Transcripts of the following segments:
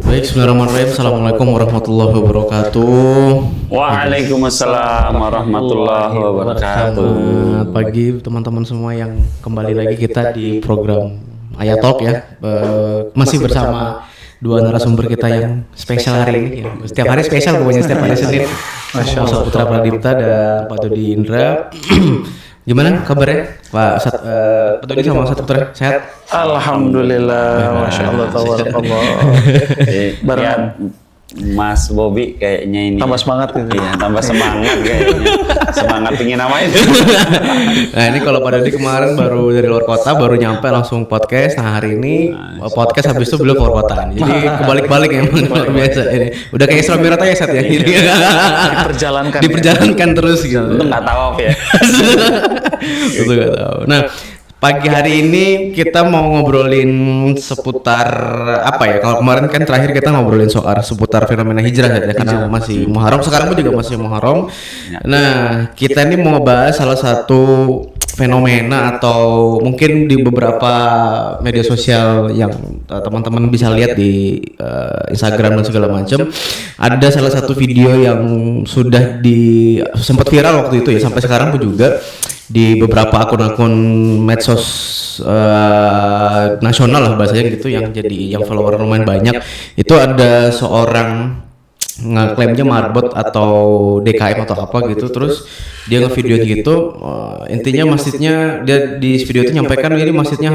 Baik, bismillahirrahmanirrahim. Assalamualaikum warahmatullahi wabarakatuh. Waalaikumsalam warahmatullahi wabarakatuh. Selamat pagi teman-teman semua yang kembali lagi kita di program Ayat Talk ya. Masih bersama dua narasumber kita yang spesial hari ini ya. Setiap hari spesial pokoknya, setiap hari Senin. Masya Allah, Putra Pradipta dan Pak Dodi Indra. Gimana kabarnya Pak Dodi sama Ustaz Putra? Sehat? Alhamdulillah, Masya Allah, tabarakallah. Barengan Mas Bobby kayaknya ini tambah semangat gitu. Iya, tambah semangat kayaknya. Semangat pingin nama itu. Nah ini kalau Pak Dodi kemarin baru dari luar kota, baru nyampe langsung podcast. Nah hari ini podcast habis itu beliau keluar kota. Jadi kebalik-balik ya, luar biasa ini. Udah kayak Isra Mi'raj ya Sat ya. Diperjalankan terus gitu. Itu nggak tahu apa ya. Itu nggak tahu. Nah pagi hari ini kita mau ngobrolin seputar apa ya? Kalau kemarin kan terakhir kita ngobrolin soal seputar fenomena hijrah ya, karena masih Muharram. Sekarang pun juga masih Muharram. Nah, kita ini mau ngebahas salah satu fenomena atau mungkin di beberapa media sosial yang teman-teman bisa lihat di Instagram dan segala macam. Ada salah satu video yang sudah sempat viral waktu itu ya, sampai sekarang pun juga di beberapa akun-akun medsos nasional lah bahasanya gitu, yang follower lumayan banyak. Itu ada seorang ngeklaimnya marbot atau DKM atau apa gitu, terus dia ngevideo gitu, intinya masjidnya dia di video itu nyampaikan ini masjidnya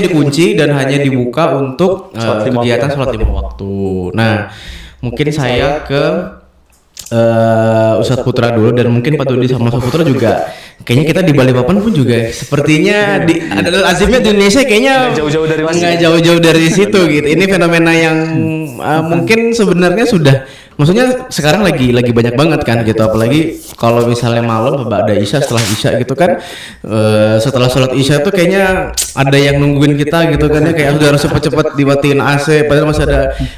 dikunci dan hanya dibuka untuk kegiatan sholat 5 waktu. Nah mungkin saya ke Ustadz Putra dulu, dan mungkin Pak Dodi sama Ustadz Putra juga. Kayaknya kita di Balikpapan pun juga sepertinya adalah azimnya di Indonesia kayaknya nggak jauh-jauh dari situ gitu. Ini fenomena yang mungkin sebenarnya maksudnya sekarang lagi banyak banget kan gitu, apalagi kalau misalnya malam ba'da Isya, setelah Isya gitu kan, setelah sholat Isya tuh kayaknya ada yang nungguin kita gitu kan ya, kayak udah harus cepet-cepet dimatiin AC, padahal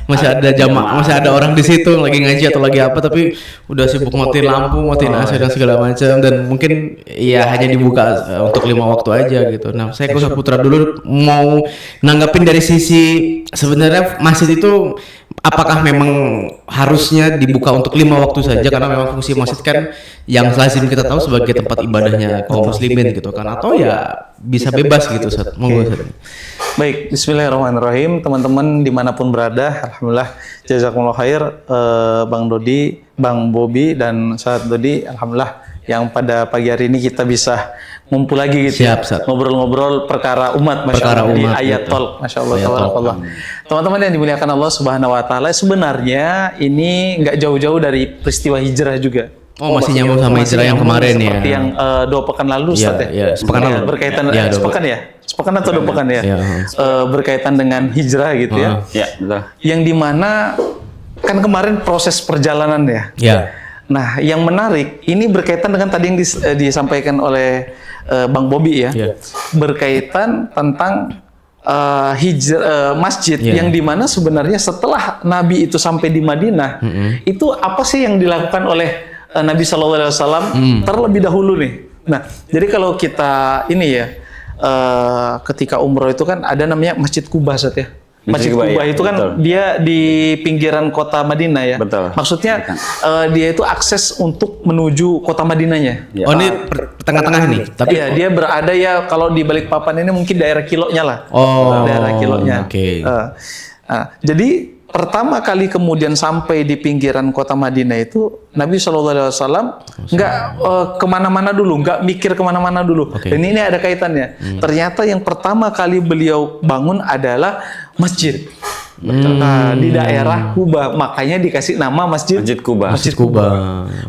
masih ada jamaah, masih ada orang di situ lagi ngaji atau lagi apa, tapi udah sibuk matiin lampu, matiin AC dan segala macam, dan mungkin ya hanya dibuka untuk 5 waktu aja gitu. Nah saya ke Ustadz Putra dulu, mau nanggapin dari sisi sebenarnya masjid itu apakah memang harusnya dibuka untuk 5 waktu saja, karena memang fungsi masjid kan yang lazim kita tahu sebagai tempat ibadahnya kaum muslimin gitu kan, atau ya bisa bebas gitu Ustaz. Monggo Ustaz. Baik, bismillahirrahmanirrahim. Teman-teman dimanapun berada, alhamdulillah jazakumullah khair, Bang Dodi, Bang Bobby dan Ustaz Dodi, alhamdulillah yang pada pagi hari ini kita bisa ngumpul lagi gitu. Siap, ngobrol-ngobrol perkara umat, di Ayat Talk, Masya Allah, tabarakallah. Teman-teman yang dimuliakan Allah Subhanahu Wa Taala, sebenarnya ini nggak jauh-jauh dari peristiwa hijrah juga. Masih nyambung sama hijrah yang kemarin ya. Seperti yang 2 pekan lalu, Ustaz ya. Sepekan lalu. Berkaitan sepekan atau 2 pekan ya. Berkaitan dengan hijrah gitu ya. Ya, betul. Yang dimana kan kemarin proses perjalanan ya. Ya. Nah, yang menarik ini berkaitan dengan tadi yang disampaikan oleh Bang Bobby ya, berkaitan tentang masjid yang dimana sebenarnya setelah Nabi itu sampai di Madinah, itu apa sih yang dilakukan oleh Nabi Shallallahu Alaihi Wasallam terlebih dahulu nih. Nah, jadi kalau kita ini ya, ketika umroh itu kan ada namanya Masjid Quba ya. Masjid Quba itu kan betul. Dia di pinggiran kota Madinah ya. Betul. Maksudnya dia itu akses untuk menuju kota Madinahnya. Oh ini tengah-tengah nih. Tapi ya dia berada ya, kalau di Balikpapan ini mungkin daerah Kilonya lah. Daerah Kilonya. Oke. Jadi pertama kali kemudian sampai di pinggiran kota Madinah itu Nabi SAW nggak kemana-mana dulu, nggak mikir kemana-mana dulu. Dan ini ada kaitannya. Ternyata yang pertama kali beliau bangun adalah masjid. Di daerah Kuba, makanya dikasih nama Masjid Kuba. Masjid Kuba.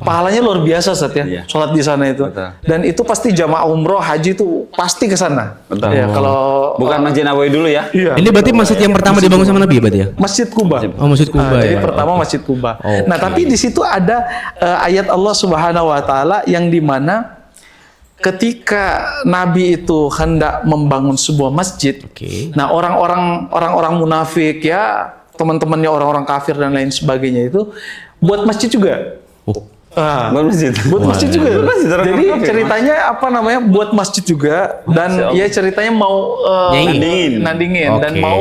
Pahalanya luar biasa Ustaz ya, sholat di sana itu. Betul. Dan itu pasti jamaah umroh haji itu pasti ke sana. Ya, kalau bukan Masjid Nabawi dulu ya. Iya. Ini berarti masjid yang pertama dibangun sama Nabi berarti ya? Masjid Kuba. Masjid Kuba ya. Jadi pertama Masjid Kuba. Nah, tapi di situ ada ayat Allah Subhanahu Wa Taala yang dimana ketika Nabi itu hendak membangun sebuah masjid, nah orang-orang munafik ya, teman-temannya orang-orang kafir dan lain sebagainya itu buat masjid juga. Buat masjid. Buat masjid juga. Buat masjid, orang Jadi kafir, ceritanya apa namanya buat masjid juga dan ya ceritanya mau nandingin dan Oke. mau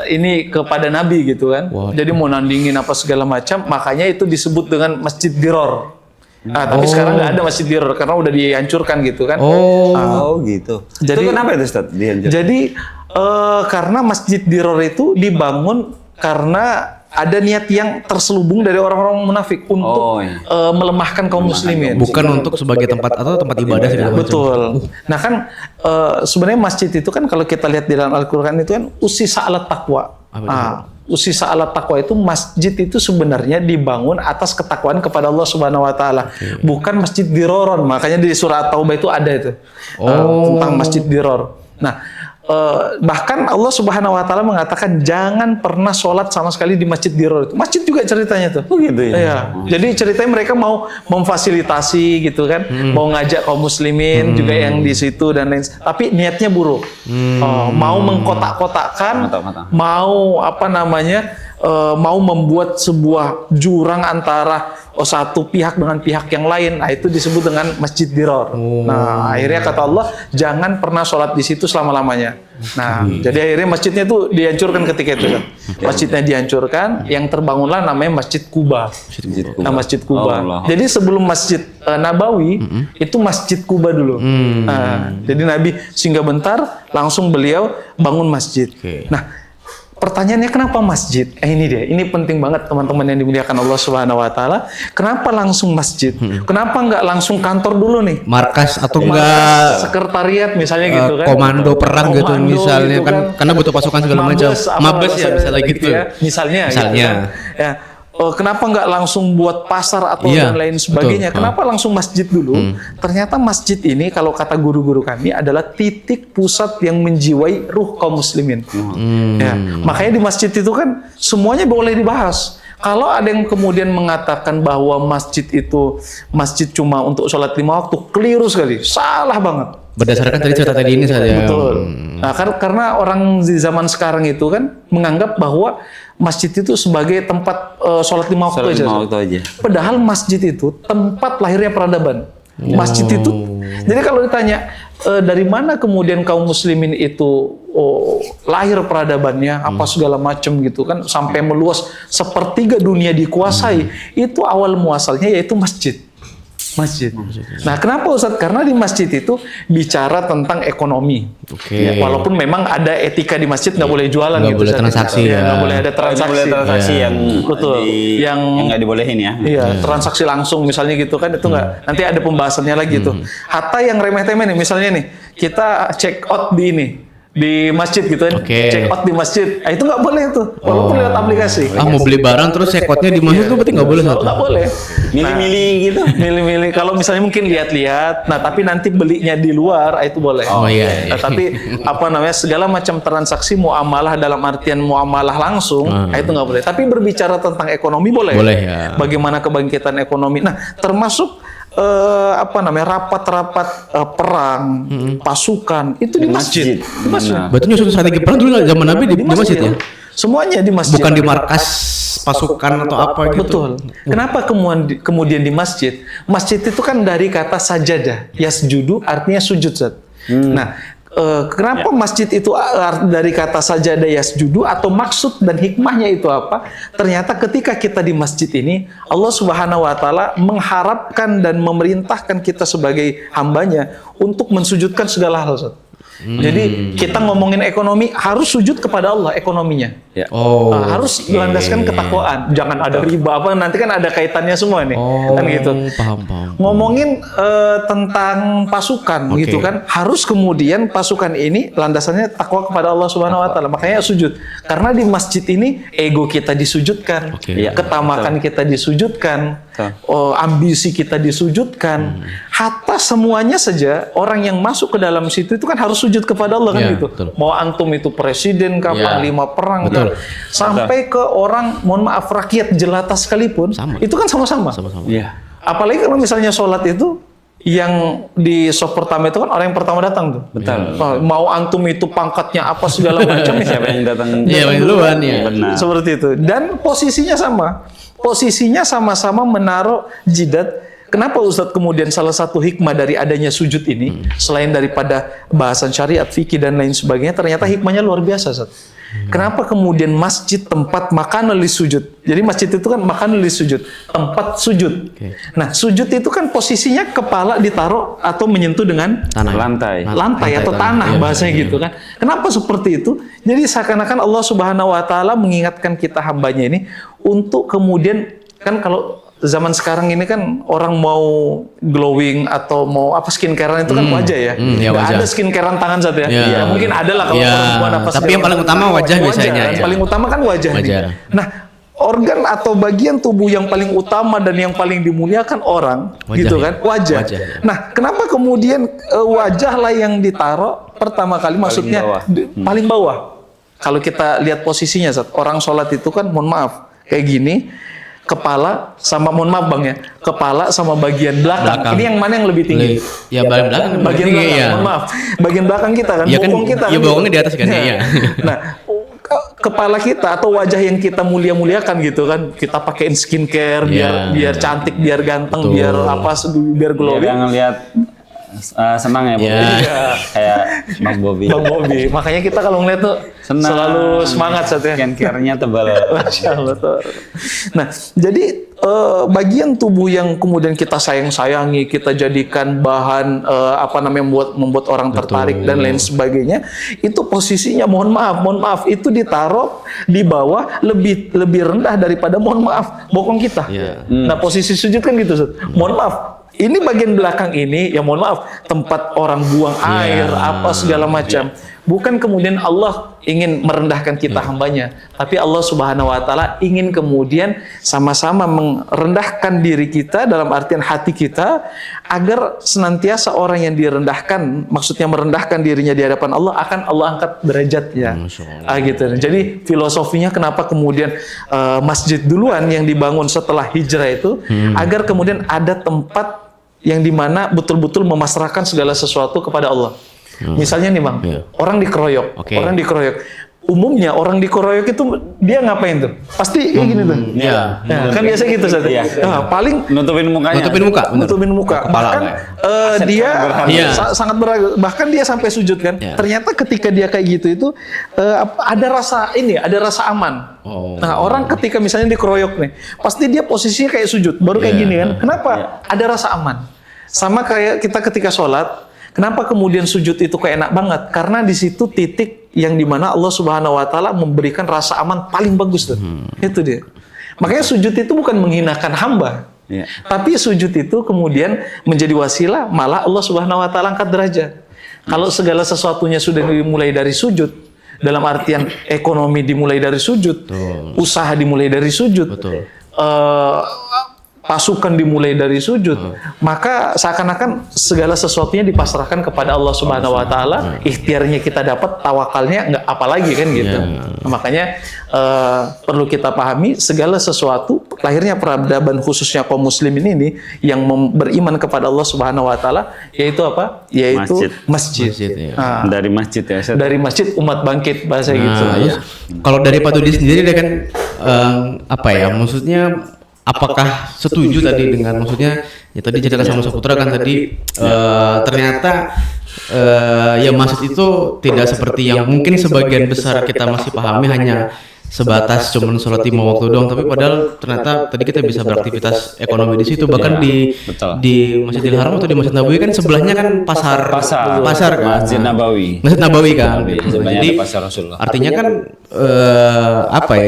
ini kepada Nabi gitu kan. Waduh. Jadi mau nandingin apa segala macam, makanya itu disebut dengan Masjid Diror. Nah, tapi sekarang nggak ada Masjid Diror karena udah dihancurkan gitu kan. Oh, gitu. Jadi- Itu kenapa itu Ustaz? Jadi karena Masjid Diror itu dibangun karena ada niat yang terselubung dari orang-orang munafik untuk melemahkan kaum muslimin. Bukan untuk sebagai tempat atau tempat ibadah segala macam. Betul. Nah kan sebenarnya masjid itu kan kalau kita lihat di dalam Al-Qur'an itu kan usisa alat taqwa. Usisa alat taqwa itu masjid itu sebenarnya dibangun atas ketakwaan kepada Allah Subhanahu wa taala. Bukan masjid diroron. Makanya di surah At-Taubah itu ada itu. Tentang masjid diror. Nah, bahkan Allah Subhanahu wa taala mengatakan jangan pernah sholat sama sekali di masjid diror itu. Masjid juga ceritanya tuh. Oh gitu ya. Iya. Jadi ceritanya mereka mau memfasilitasi gitu kan, mau ngajak kaum muslimin juga yang di situ dan lain. Tapi niatnya buruk. Mau mengkotak-kotakkan, mau apa namanya? Mau membuat sebuah jurang antara satu pihak dengan pihak yang lain. Nah, itu disebut dengan masjid diror. Nah, akhirnya kata Allah, jangan pernah sholat di situ selama-lamanya. Nah, jadi akhirnya masjidnya itu dihancurkan ketika itu kan. Masjidnya dihancurkan, yang terbangunlah namanya Masjid Kuba. Nah, Masjid Kuba. Jadi sebelum Masjid Nabawi, itu Masjid Kuba dulu. Nah, jadi Nabi singgah bentar, langsung beliau bangun masjid. Nah, pertanyaannya kenapa masjid? Ini dia, ini penting banget teman-teman yang dimuliakan Allah Subhanahu wa taala. Kenapa langsung masjid? Kenapa nggak langsung kantor dulu nih? Markas atau enggak Sekretariat misalnya gitu kan. komando perang gitu Komando misalnya gitu kan karena butuh pasukan segala macam. Mabes ya misalnya gitu. Misalnya. Misalnya. Gitu kan. Ya. Kenapa nggak langsung buat pasar atau dan lain sebagainya? Betul. Kenapa langsung masjid dulu? Ternyata masjid ini kalau kata guru-guru kami adalah titik pusat yang menjiwai ruh kaum muslimin. Ya, makanya di masjid itu kan semuanya boleh dibahas. Kalau ada yang kemudian mengatakan bahwa masjid itu masjid cuma untuk sholat 5 waktu, keliru sekali, salah banget. Berdasarkan tadi cerita tadi ini saya. Betul. Nah, karena orang di zaman sekarang itu kan menganggap bahwa masjid itu sebagai tempat sholat 5 waktu aja. Padahal masjid itu tempat lahirnya peradaban. Masjid itu, jadi kalau ditanya dari mana kemudian kaum muslimin itu lahir peradabannya, apa segala macam gitu kan, sampai meluas sepertiga dunia dikuasai, itu awal muasalnya yaitu masjid. Nah, kenapa Ustadz? Karena di masjid itu bicara tentang ekonomi. Ya, walaupun memang ada etika di masjid, nggak boleh jualan, nggak boleh transaksi, nggak boleh ada transaksi, yang betul, yang nggak dibolehin ya. Iya, transaksi langsung misalnya gitu kan, itu nggak. Nanti ada pembahasannya lagi tuh. Hatta yang remeh-temeh nih, misalnya nih, kita check out di masjid gitu kan, check out di masjid, itu nggak boleh tuh, walaupun lewat aplikasi. Mau beli barang terus check out-nya di masjid tuh berarti nggak boleh. Nggak boleh. Milih-milih gitu. Milih-milih. Kalau misalnya mungkin lihat-lihat, nah tapi nanti belinya di luar, itu boleh. Nah, tapi apa namanya segala macam transaksi muamalah dalam artian muamalah langsung, itu nggak boleh. Tapi berbicara tentang ekonomi boleh. Boleh ya. Bagaimana kebangkitan ekonomi. Nah, termasuk rapat-rapat perang, pasukan itu di masjid. Di masjid. Berarti nyusun strategi perang dulu zaman Nabi di masjid ya? Semuanya di masjid. Bukan di markas pasukan atau apa gitu. Betul. Kenapa kemudian di masjid? Masjid itu kan dari kata sajadah, yasjudu artinya sujud. Nah, kenapa masjid itu dari kata sajadah yasjudu atau maksud dan hikmahnya itu apa? Ternyata ketika kita di masjid ini, Allah Subhanahu wa taala mengharapkan dan memerintahkan kita sebagai hambanya untuk mensujudkan segala hal. Jadi kita ngomongin ekonomi harus sujud kepada Allah ekonominya. Harus melandaskan ketakwaan. Jangan ada riba apa, nanti kan ada kaitannya semua nih. Kan gitu. Paham. Ngomongin tentang pasukan gitu kan, harus kemudian pasukan ini landasannya takwa kepada Allah Subhanahu wa taala. Makanya sujud. Karena di masjid ini ego kita disujudkan, ketamakan kita disujudkan, ambisi kita disujudkan. Hatta semuanya saja orang yang masuk ke dalam situ itu kan harus sujud kepada Allah kan gitu. Mau antum itu presiden, panglima perang, sampai ke orang, mohon maaf, rakyat jelata sekalipun, itu kan sama-sama. Apalagi kalau misalnya sholat itu yang di soft pertama itu kan orang yang pertama datang tuh. Betul. Mau antum itu pangkatnya apa segala macam Siapa yang datang? Iya, yang duluan ya. Benar. seperti itu. Dan posisinya sama. Posisinya sama-sama menaruh jidat. Kenapa Ustadz kemudian salah satu hikmah dari adanya sujud ini, selain daripada bahasan syariat, fikih dan lain sebagainya, ternyata hikmahnya luar biasa, Ustadz. Kenapa kemudian masjid tempat makan lis sujud? Jadi masjid itu kan makan lis sujud, tempat sujud. Nah, sujud itu kan posisinya kepala ditaruh atau menyentuh dengan Tanah. lantai atau tanah, bahasanya gitu kan. Kenapa seperti itu? Jadi seakan-akan Allah Subhanahu wa taala mengingatkan kita hambanya ini untuk kemudian, kan kalau zaman sekarang ini kan orang mau glowing atau mau apa skincarean itu kan wajah ya. Ya, Nggak wajah. ada skincarean tangan satu ya. Ya. Ya, mungkin ada lah kalau Ya, perempuan apa tapi segala yang paling macam. utama wajah biasanya, Yang ya. paling utama kan wajah. Wajah. nih. Nah, organ atau bagian tubuh yang paling utama dan yang paling dimuliakan orang, Wajah, gitu ya. kan? Wajah. Wajah, ya. Nah, kenapa kemudian wajahlah yang ditaruh pertama kali maksudnya bawah. paling bawah. Kalau kita lihat posisinya, Zat, orang sholat itu kan, mohon maaf, kayak gini, kepala sama, mohon maaf Bang ya, kepala sama bagian belakang. Ini yang mana yang lebih tinggi? Ya bagian belakang. Bagian tinggi, belakang, ya. mohon maaf. Bagian belakang kita kan, Ya kan, bokong kita. ya bokongnya di atas kan, Nah, iya. Nah, kepala kita atau wajah yang kita mulia-muliakan gitu kan, kita pakein skincare Iya. biar cantik, biar ganteng, Betul. biar apa, biar glowing. Dia ngelihat senang ya, Bobi. Iya. Kayak Bang Bobi. Bang Bobi, makanya kita kalau ngeliat tuh Senang. selalu semangat saatnya. Skincare-nya tebal. Masya Allah. Tuh. Nah, jadi bagian tubuh yang kemudian kita sayang-sayangi, kita jadikan bahan membuat orang tertarik dan lain sebagainya, itu posisinya mohon maaf, itu ditaruh di bawah lebih rendah daripada mohon maaf bokong kita. Iya. Nah, posisi sujud kan gitu, Ustaz. Mohon maaf. Ini bagian belakang ini, ya mohon maaf, tempat orang buang air, apa segala macam. Bukan kemudian Allah ingin merendahkan kita hambanya, tapi Allah Subhanahu wa taala ingin kemudian sama-sama merendahkan diri kita dalam artian hati kita, agar senantiasa orang yang direndahkan, maksudnya merendahkan dirinya di hadapan Allah, akan Allah angkat derajatnya. Gitu. Jadi filosofinya kenapa kemudian masjid duluan yang dibangun setelah hijrah itu, agar kemudian ada tempat yang dimana betul-betul memasrahkan segala sesuatu kepada Allah. Misalnya nih Bang, orang dikeroyok, orang dikeroyok. Umumnya orang dikeroyok itu dia ngapain tuh? Pasti kayak gini tuh. Iya. Nah, kan biasa gitu saja. Nah, paling Nutupin mukanya. Nutupin muka. bener. nutupin muka. Kepala, Bahkan kayak. dia Iya. sangat beragam. Bahkan dia sampai sujud kan. Iya. Ternyata ketika dia kayak gitu itu ada rasa aman. Oh. Nah, orang ketika misalnya dikeroyok nih, pasti dia posisinya kayak sujud, baru kayak Iya. gini kan. Kenapa? Ada rasa aman. Sama kayak kita ketika sholat. Kenapa kemudian sujud itu kayak enak banget? Karena di situ titik yang dimana Allah Subhanahu wa taala memberikan rasa aman paling bagus tuh. Itu dia. Makanya sujud itu bukan menghinakan hamba. Iya. Tapi sujud itu kemudian menjadi wasilah, malah Allah Subhanahu wa taala angkat derajat. Kalau segala sesuatunya sudah dimulai dari sujud, dalam artian ekonomi dimulai dari sujud, usaha dimulai dari sujud, Betul. pasukan dimulai dari sujud, maka seakan-akan segala sesuatunya dipasrahkan kepada Allah Subhanahu wa taala, ikhtiarnya kita dapat, tawakalnya nggak apalagi kan gitu. Makanya perlu kita pahami segala sesuatu lahirnya peradaban khususnya kaum muslimin ini yang beriman kepada Allah Subhanahu wa taala, yaitu apa? Yaitu masjid. Masjid, ya. Nah, Dari masjid ya, Ustaz. dari masjid umat bangkit bahasa gitu. Terus, kalau dari Pak Dodi sendiri dia kan maksudnya apakah setuju tadi dengan maksudnya ya tadi cerita sama Saputra kan tadi ternyata ya masjid itu tidak seperti yang mungkin sebagian besar kita masih pahami hanya sebatas cuman sholat 5 waktu doang, tapi padahal ternyata tadi kita bisa beraktivitas ekonomi di situ, bahkan di Masjidil Haram atau di Masjid Nabawi kan sebelahnya kan pasar kan, Masjid Nabawi. Masjid Nabawi kan. Sebenarnya Jadi ada pasar Rasulullah. artinya kan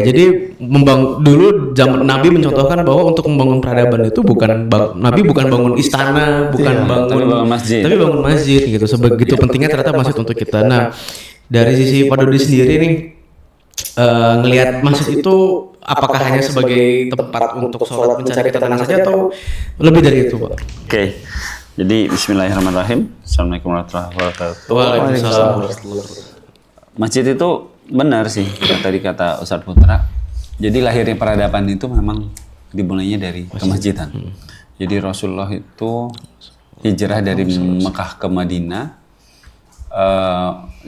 jadi dulu zaman Nabi mencontohkan bahwa untuk membangun peradaban itu Nabi bukan bangun istana, bukan bangun masjid. tapi bangun masjid gitu. Sebegitu pentingnya ternyata masjid untuk kita. Nah, dari sisi Pak Dodi sendiri nih, ngelihat masjid itu apakah hanya sebagai tempat untuk sholat mencari ketenangan saja atau lebih dari itu, Pak? Oke. Jadi bismillahirrahmanirrahim. Assalamualaikum warahmatullahi wabarakatuh. Waalaikumsalam. Masjid itu benar sih tadi kata Ustadz Putra. Jadi lahirnya peradaban itu memang dimulainya dari kemasjidan. Jadi Rasulullah itu hijrah dari Mekah ke Madinah,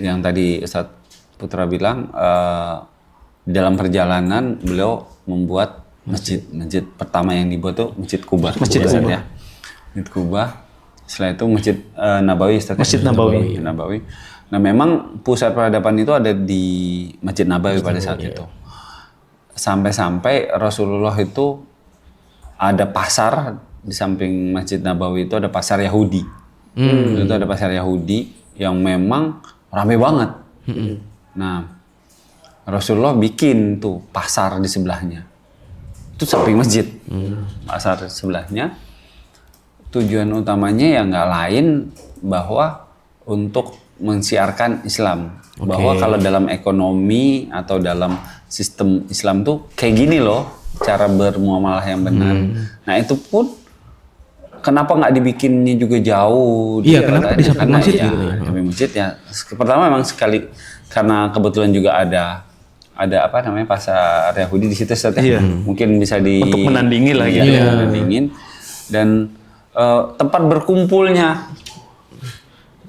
yang tadi Ustaz Putra bilang, dalam perjalanan beliau membuat masjid pertama yang dibuat tuh Masjid Quba. Masjid Quba. Setelah itu Masjid Nabawi. Masjid Nabawi. Nah memang pusat peradaban itu ada di Masjid Nabawi pada saat itu. Sampai-sampai Rasulullah itu ada pasar di samping Masjid Nabawi, itu ada pasar Yahudi. Itu ada pasar Yahudi yang memang ramai banget. Nah, Rasulullah bikin tuh pasar di sebelahnya. Itu samping masjid. Pasar sebelahnya. Tujuan utamanya ya nggak lain bahwa untuk mensiarkan Islam. Bahwa kalau dalam ekonomi atau dalam sistem Islam tuh kayak gini loh cara bermuamalah yang benar. Nah itu pun kenapa nggak dibikinnya juga jauh? Iya, kenapa di samping masjid gitu? Samping masjid ya. Pertama memang sekali karena kebetulan juga ada apa namanya pasar Yahudi di situ, mungkin bisa untuk menandingi lah gitu. Menandingin dan tempat berkumpulnya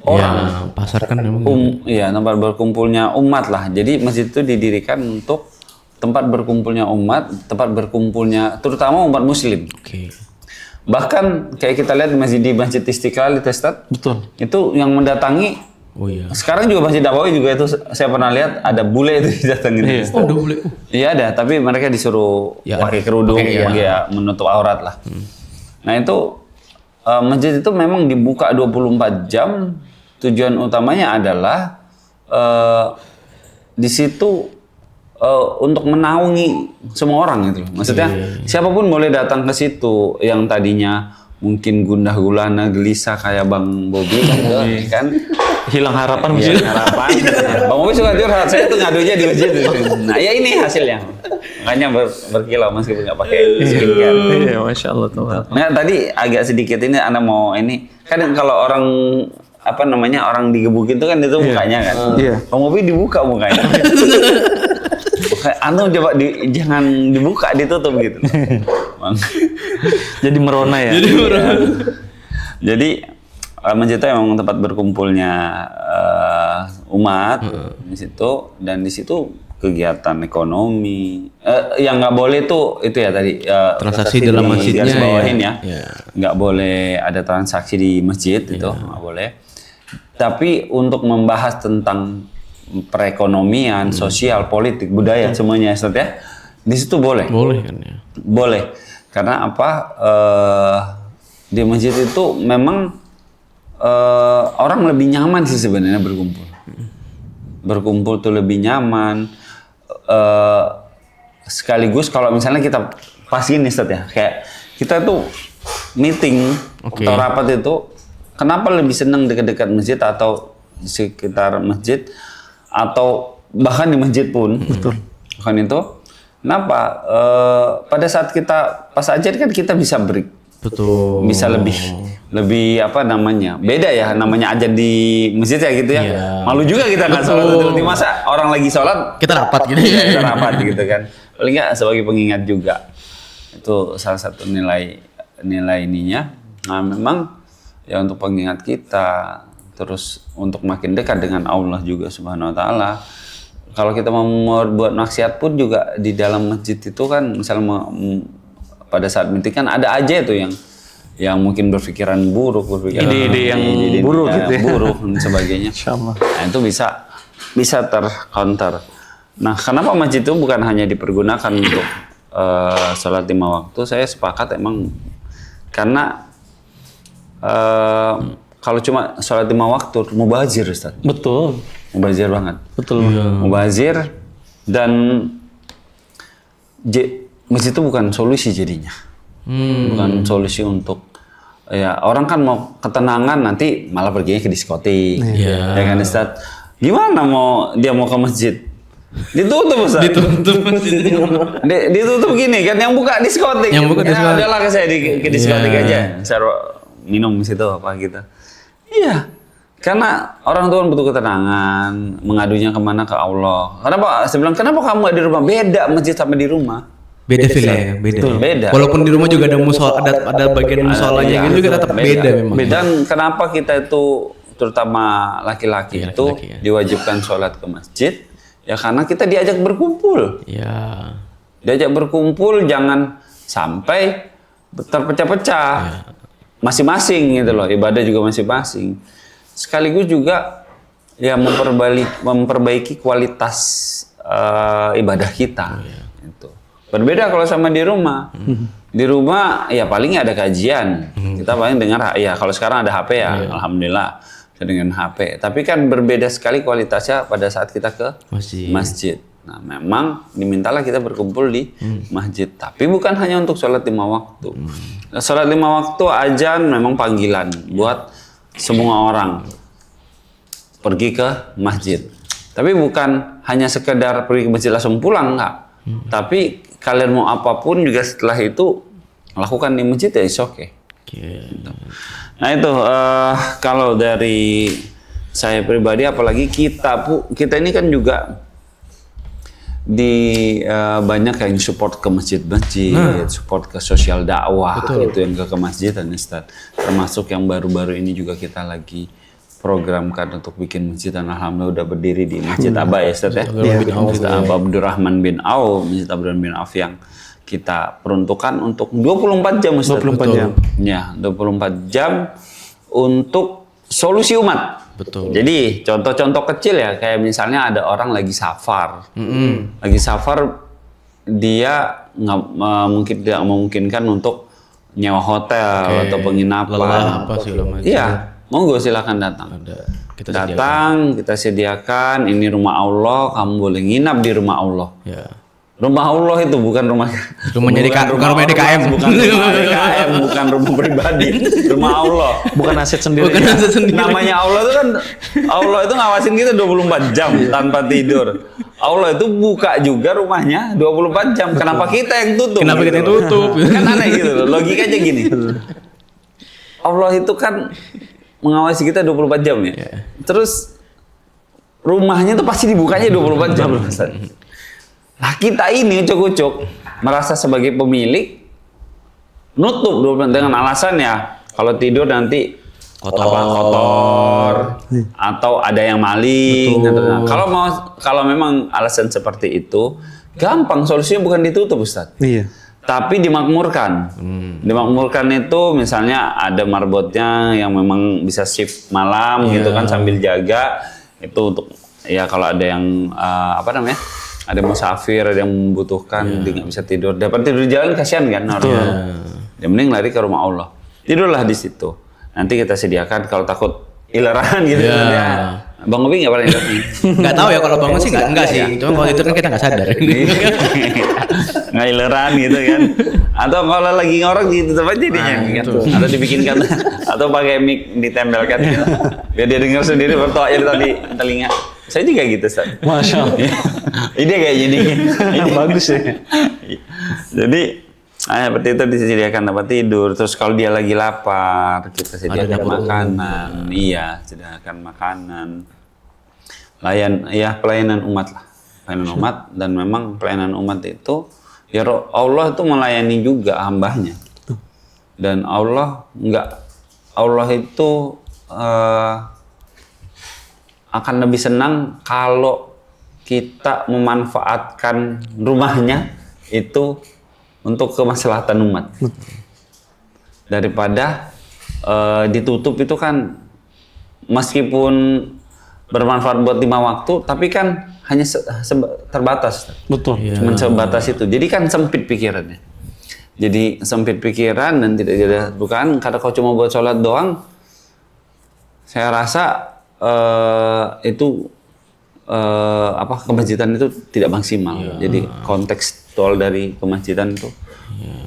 orang. Pasar kan memang. Iya, tempat berkumpulnya umat lah. Jadi masjid itu didirikan untuk tempat berkumpulnya umat, tempat berkumpulnya terutama umat Muslim. Bahkan kayak kita lihat di Masjid Istiqlal itu, Ustaz. Betul. Itu yang mendatangi. Sekarang juga Masjid Nabawi juga itu saya pernah lihat ada bule itu datangin. Ada bule. Iya ada, tapi mereka disuruh pakai kerudung, menutup aurat lah. Nah itu masjid itu memang dibuka 24 jam. Tujuan utamanya adalah di situ untuk menaungi semua orang gitu. Maksudnya siapapun boleh datang ke situ yang tadinya mungkin gundah gulana gelisah kayak Bang Bobi kan hilang harapan. Bang Bobi suka curhat, saya tuh ngadunya di masjid. Nah ya ini hasilnya. Makanya berkilau meskipun nggak pakai skincare. Iya, Masya Allah tuh. Nah tadi agak sedikit ini Anda mau ini kan kalau orang apa namanya orang digebukin tuh kan itu mukanya kan. Bang Bobi dibuka mukanya. Anu coba jangan dibuka, ditutup gitu. Jadi merona ya. Jadi masjid itu memang tempat berkumpulnya umat di situ, dan di situ kegiatan ekonomi yang nggak boleh tuh itu ya tadi transaksi dalam masjidnya bawahin ya. Nggak boleh ada transaksi di masjid itu nggak boleh. Tapi untuk membahas tentang perekonomian, sosial, politik, budaya semuanya Ustaz ya. Di situ boleh. Boleh kan ya. Boleh. Karena apa? Di masjid itu memang orang lebih nyaman sih sebenarnya berkumpul. Berkumpul tuh lebih nyaman. Sekaligus kalau misalnya kita pas gini Ustaz ya, kayak kita tuh meeting atau rapat itu, kenapa lebih senang dekat-dekat masjid atau di sekitar masjid atau bahkan di masjid pun. Bahkan itu kenapa pada saat kita pas ajar kan kita bisa break. Bisa lebih apa namanya, beda ya namanya ajar di masjid ya gitu ya. Malu juga kita nggak sholat di masa orang lagi sholat kita rapat gitu. Kita rapat gitu kan. Paling nggak sebagai pengingat juga. Itu salah satu nilai ininya. Nah memang ya untuk pengingat kita, terus untuk makin dekat dengan Allah juga Subhanahu wa taala. Kalau kita mau buat maksiat pun juga di dalam masjid itu kan misalnya pada saat meeting kan ada aja itu yang mungkin berpikiran buruk, ide-ide yang buruk gitu ya. Buruk dan sebagainya. Nah, itu bisa tercounter. Nah, kenapa masjid itu bukan hanya dipergunakan untuk sholat 5 waktu? Saya sepakat emang karena kalau cuma sholat 5 waktu, mubazir Ustaz. Betul. Mubazir banget. Betul. Mubazir dan masjid itu bukan solusi jadinya. Bukan solusi untuk ya orang kan mau ketenangan nanti malah perginya ke diskotik. Ya kan Ustaz. Gimana dia mau ke masjid? Ditutup Ustaz. Ditutup gini kan yang buka diskotik. Yang buka diskotik. Udahlah ke saya ke diskotik aja. Saya minum di situ apa gitu. Iya. Karena orang tua butuh ketenangan, mengadunya kemana ke Allah. Kenapa? Saya bilang, kenapa kamu nggak di rumah? Beda masjid sama di rumah. Beda feel-nya, beda. Betul, beda. Walaupun di rumah juga ada ada bagian musolanya gitu juga tetap beda memang. Dan kenapa kita itu terutama laki-laki itu diwajibkan sholat ke masjid? Ya karena kita diajak berkumpul. Ya. Diajak berkumpul, jangan sampai terpecah-pecah. Masing-masing gitu loh, ibadah juga masing-masing. Sekaligus juga ya memperbaiki kualitas ibadah kita. Gitu. Berbeda kalau sama di rumah. Di rumah ya paling ada kajian. Kita paling dengar ya kalau sekarang ada HP ya, alhamdulillah dengan HP. Tapi kan berbeda sekali kualitasnya pada saat kita ke masjid. Nah, memang dimintalah kita berkumpul di masjid. Tapi bukan hanya untuk sholat 5 waktu. Sholat 5 waktu azan memang panggilan buat semua orang pergi ke masjid. Tapi bukan hanya sekedar pergi ke masjid langsung pulang, enggak. Tapi kalian mau apapun juga setelah itu lakukan di masjid ya is okay. Gitu. Nah itu kalau dari saya pribadi, apalagi kita ini kan juga di banyak yang support ke masjid-masjid, support ke sosial dakwah. Betul. Itu yang ke masjid dan Ustaz. Termasuk yang baru-baru ini juga kita lagi programkan untuk bikin masjid dan alhamdulillah udah berdiri di Masjid Aba ya Ustaz ya. Masjid Abdurrahman bin Auf, Masjid Abdurrahman bin Auf yang kita peruntukkan untuk 24 jam Ustaz. 24 jam. Ya, 24 jam untuk solusi umat. Betul. Jadi contoh-contoh kecil ya, kayak misalnya ada orang lagi safar. Lagi safar, dia tidak memungkinkan untuk nyewa hotel atau penginapan. Lelah apa segala macam. Iya. Monggo silakan datang. Kita sediakan. Ini rumah Allah, kamu boleh nginap di rumah Allah. Ya. Rumah Allah itu bukan rumah bukan rumah DKM, bukan rumah DKM, bukan rumah pribadi, rumah Allah. Bukan aset sendiri. Bukan aset sendiri. Namanya Allah itu kan, Allah itu ngawasin kita 24 jam tanpa tidur. Allah itu buka juga rumahnya 24 jam. Kenapa kita yang tutup? Kenapa kita yang tutup? Kan aneh gitu loh. Logikanya gini. Allah itu kan mengawasi kita 24 jam ya. Terus rumahnya tuh pasti dibukanya 24 jam. Nah kita ini ucuk-ucuk merasa sebagai pemilik nutup dengan alasan ya kalau tidur nanti kotor atau ada yang maling. Nah, kalau memang alasan seperti itu gampang, solusinya bukan ditutup Ustaz. Iya. Tapi dimakmurkan. Dimakmurkan itu misalnya ada marbotnya yang memang bisa shift malam gitu kan sambil jaga itu untuk ya kalau ada yang ada musafir, ada yang membutuhkan, dia nggak bisa tidur. Dapat tidur di jalan kasihan kan orang. Yang mending lari ke rumah Allah. Tidurlah di situ. Nanti kita sediakan kalau takut ileran gitu. Bang Obi nggak pernah ingat nih? Nggak tahu ya kalau bangun sih nggak sih. Cuma kalau itu kan kita nggak sadar. Nggak ileran gitu kan. Atau kalau lagi ngorok ditutup aja jadinya gitu. Atau dibikinkan atau pakai mic ditempelkan gitu. Biar dia dengar sendiri bertoa aja di telinga. Saya juga gitu, Ustaz. Masya Allah. Ide kayak gini. Ini bagus ya. Jadi, seperti itu disediakan tempat tidur. Terus kalau dia lagi lapar, kita sediakan makanan. Iya, sediakan makanan. Pelayanan umat lah. Pelayanan umat. Dan memang pelayanan umat itu, ya Allah itu melayani juga hambanya. Dan Allah itu akan lebih senang kalau kita memanfaatkan rumahnya itu untuk kemaslahatan umat daripada ditutup. Itu kan meskipun bermanfaat buat 5 waktu tapi kan hanya terbatas. Betul. Cuma sebatas itu. Jadi kan sempit pikirannya. Jadi sempit pikiran dan tidak ada bukan karena kau cuma buat sholat doang. Saya rasa kemasjidan itu tidak maksimal. Jadi kontekstual dari kemasjidan itu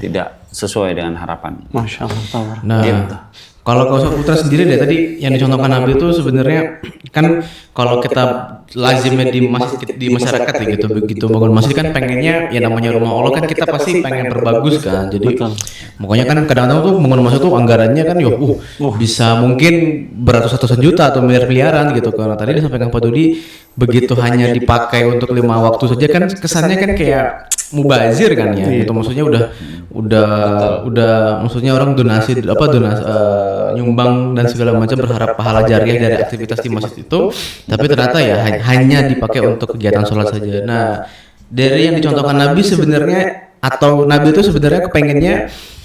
tidak sesuai dengan harapan. Masya Allah. Nah, gitu. Kalau Kau Putra sendiri deh tadi yang dicontohkan Nabi itu sebenarnya kan kalau kita lazimnya di masyarakat ya gitu, begitu bangun masjid kan pengennya ya namanya rumah Allah kan kita pasti pengen berbagus kan. Jadi makanya kan kadang-kadang tuh bangun masjid tuh anggarannya kan bisa mungkin beratus-ratusan juta atau miliaran gitu. Karena tadi disampaikan Pak Dudi begitu hanya dipakai untuk 5 waktu saja kan kesannya kan kayak mubazir kan ya. Itu maksudnya udah maksudnya orang donasi nyumbang dan segala macam berharap pahala jariah dari aktivitas di masjid itu, tapi ternyata ya hanya dipakai untuk kegiatan sholat saja. Nah, dari yang dicontohkan Nabi sebenarnya, atau Nabi itu sebenarnya kepengennya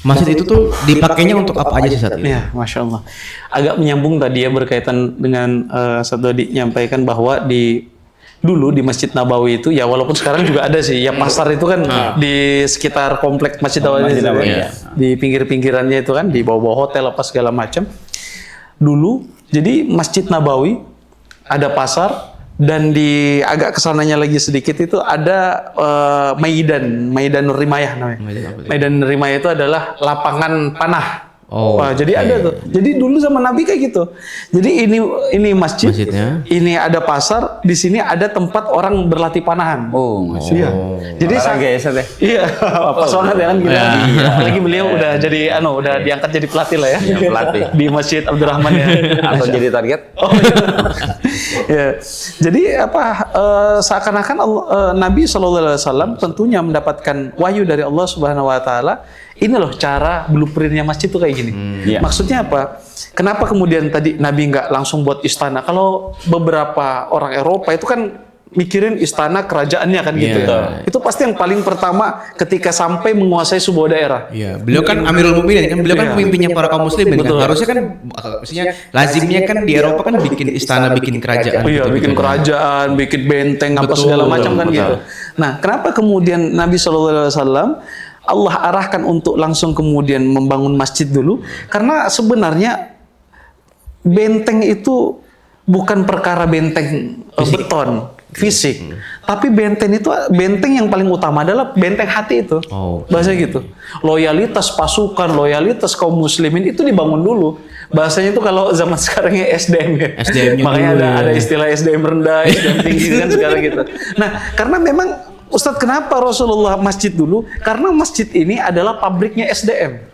masjid itu tuh dipakainya untuk apa aja sih saat itu? Ya, Masya Allah. Agak menyambung tadi ya berkaitan dengan Ustaz Dodi nyampaikan bahwa dulu di Masjid Nabawi itu ya, walaupun sekarang juga ada sih ya, pasar itu kan di sekitar kompleks Masjid Nabawi itu ya. Di pinggir-pinggirannya itu kan, di bawah-bawah hotel apa segala macam. Dulu jadi Masjid Nabawi ada pasar, dan di agak kesananya lagi sedikit itu ada Maidan Rimayah namanya. Maidan Rimayah itu adalah lapangan panah. Wah, jadi ada tuh. Jadi dulu sama Nabi kayak gitu. Jadi ini masjidnya, ini ada pasar, di sini ada tempat orang berlatih panahan. Iya. Jadi iya, pas banget ya kan gitu. Apalagi beliau udah jadi udah diangkat jadi pelatih lah ya. Pelatih di Masjid Abdurrahman ya. Atau jadi target. Ya. Jadi seakan-akan Nabi SAW tentunya mendapatkan wahyu dari Allah Subhanahu Wa Taala. Ini loh cara blueprintnya masjid tuh kayak gini. Maksudnya apa? Kenapa kemudian tadi Nabi nggak langsung buat istana? Kalau beberapa orang Eropa itu kan mikirin istana kerajaannya kan gitu. Itu pasti yang paling pertama ketika sampai menguasai sebuah daerah. Beliau kan Amirul Mukminin kan, beliau kan pemimpinnya para kaum muslimin kan. Harusnya kan maksudnya lazimnya kan di Eropa kan bikin istana, bikin kerajaan. Bikin kerajaan, bikin benteng apa segala macam kan gitu. Nah, kenapa kemudian Nabi SAW Allah arahkan untuk langsung kemudian membangun masjid dulu? Karena sebenarnya benteng itu bukan perkara benteng beton fisik, tapi benteng yang paling utama adalah benteng hati itu. Bahasa gitu. Loyalitas pasukan, loyalitas kaum muslimin itu dibangun dulu. Bahasanya itu kalau zaman sekarangnya SDM ya. Makanya ada istilah SDM rendah, SDM tinggi kan sekarang gitu. Nah, karena memang Ustadz, kenapa Rasulullah masjid dulu? Karena masjid ini adalah pabriknya SDM.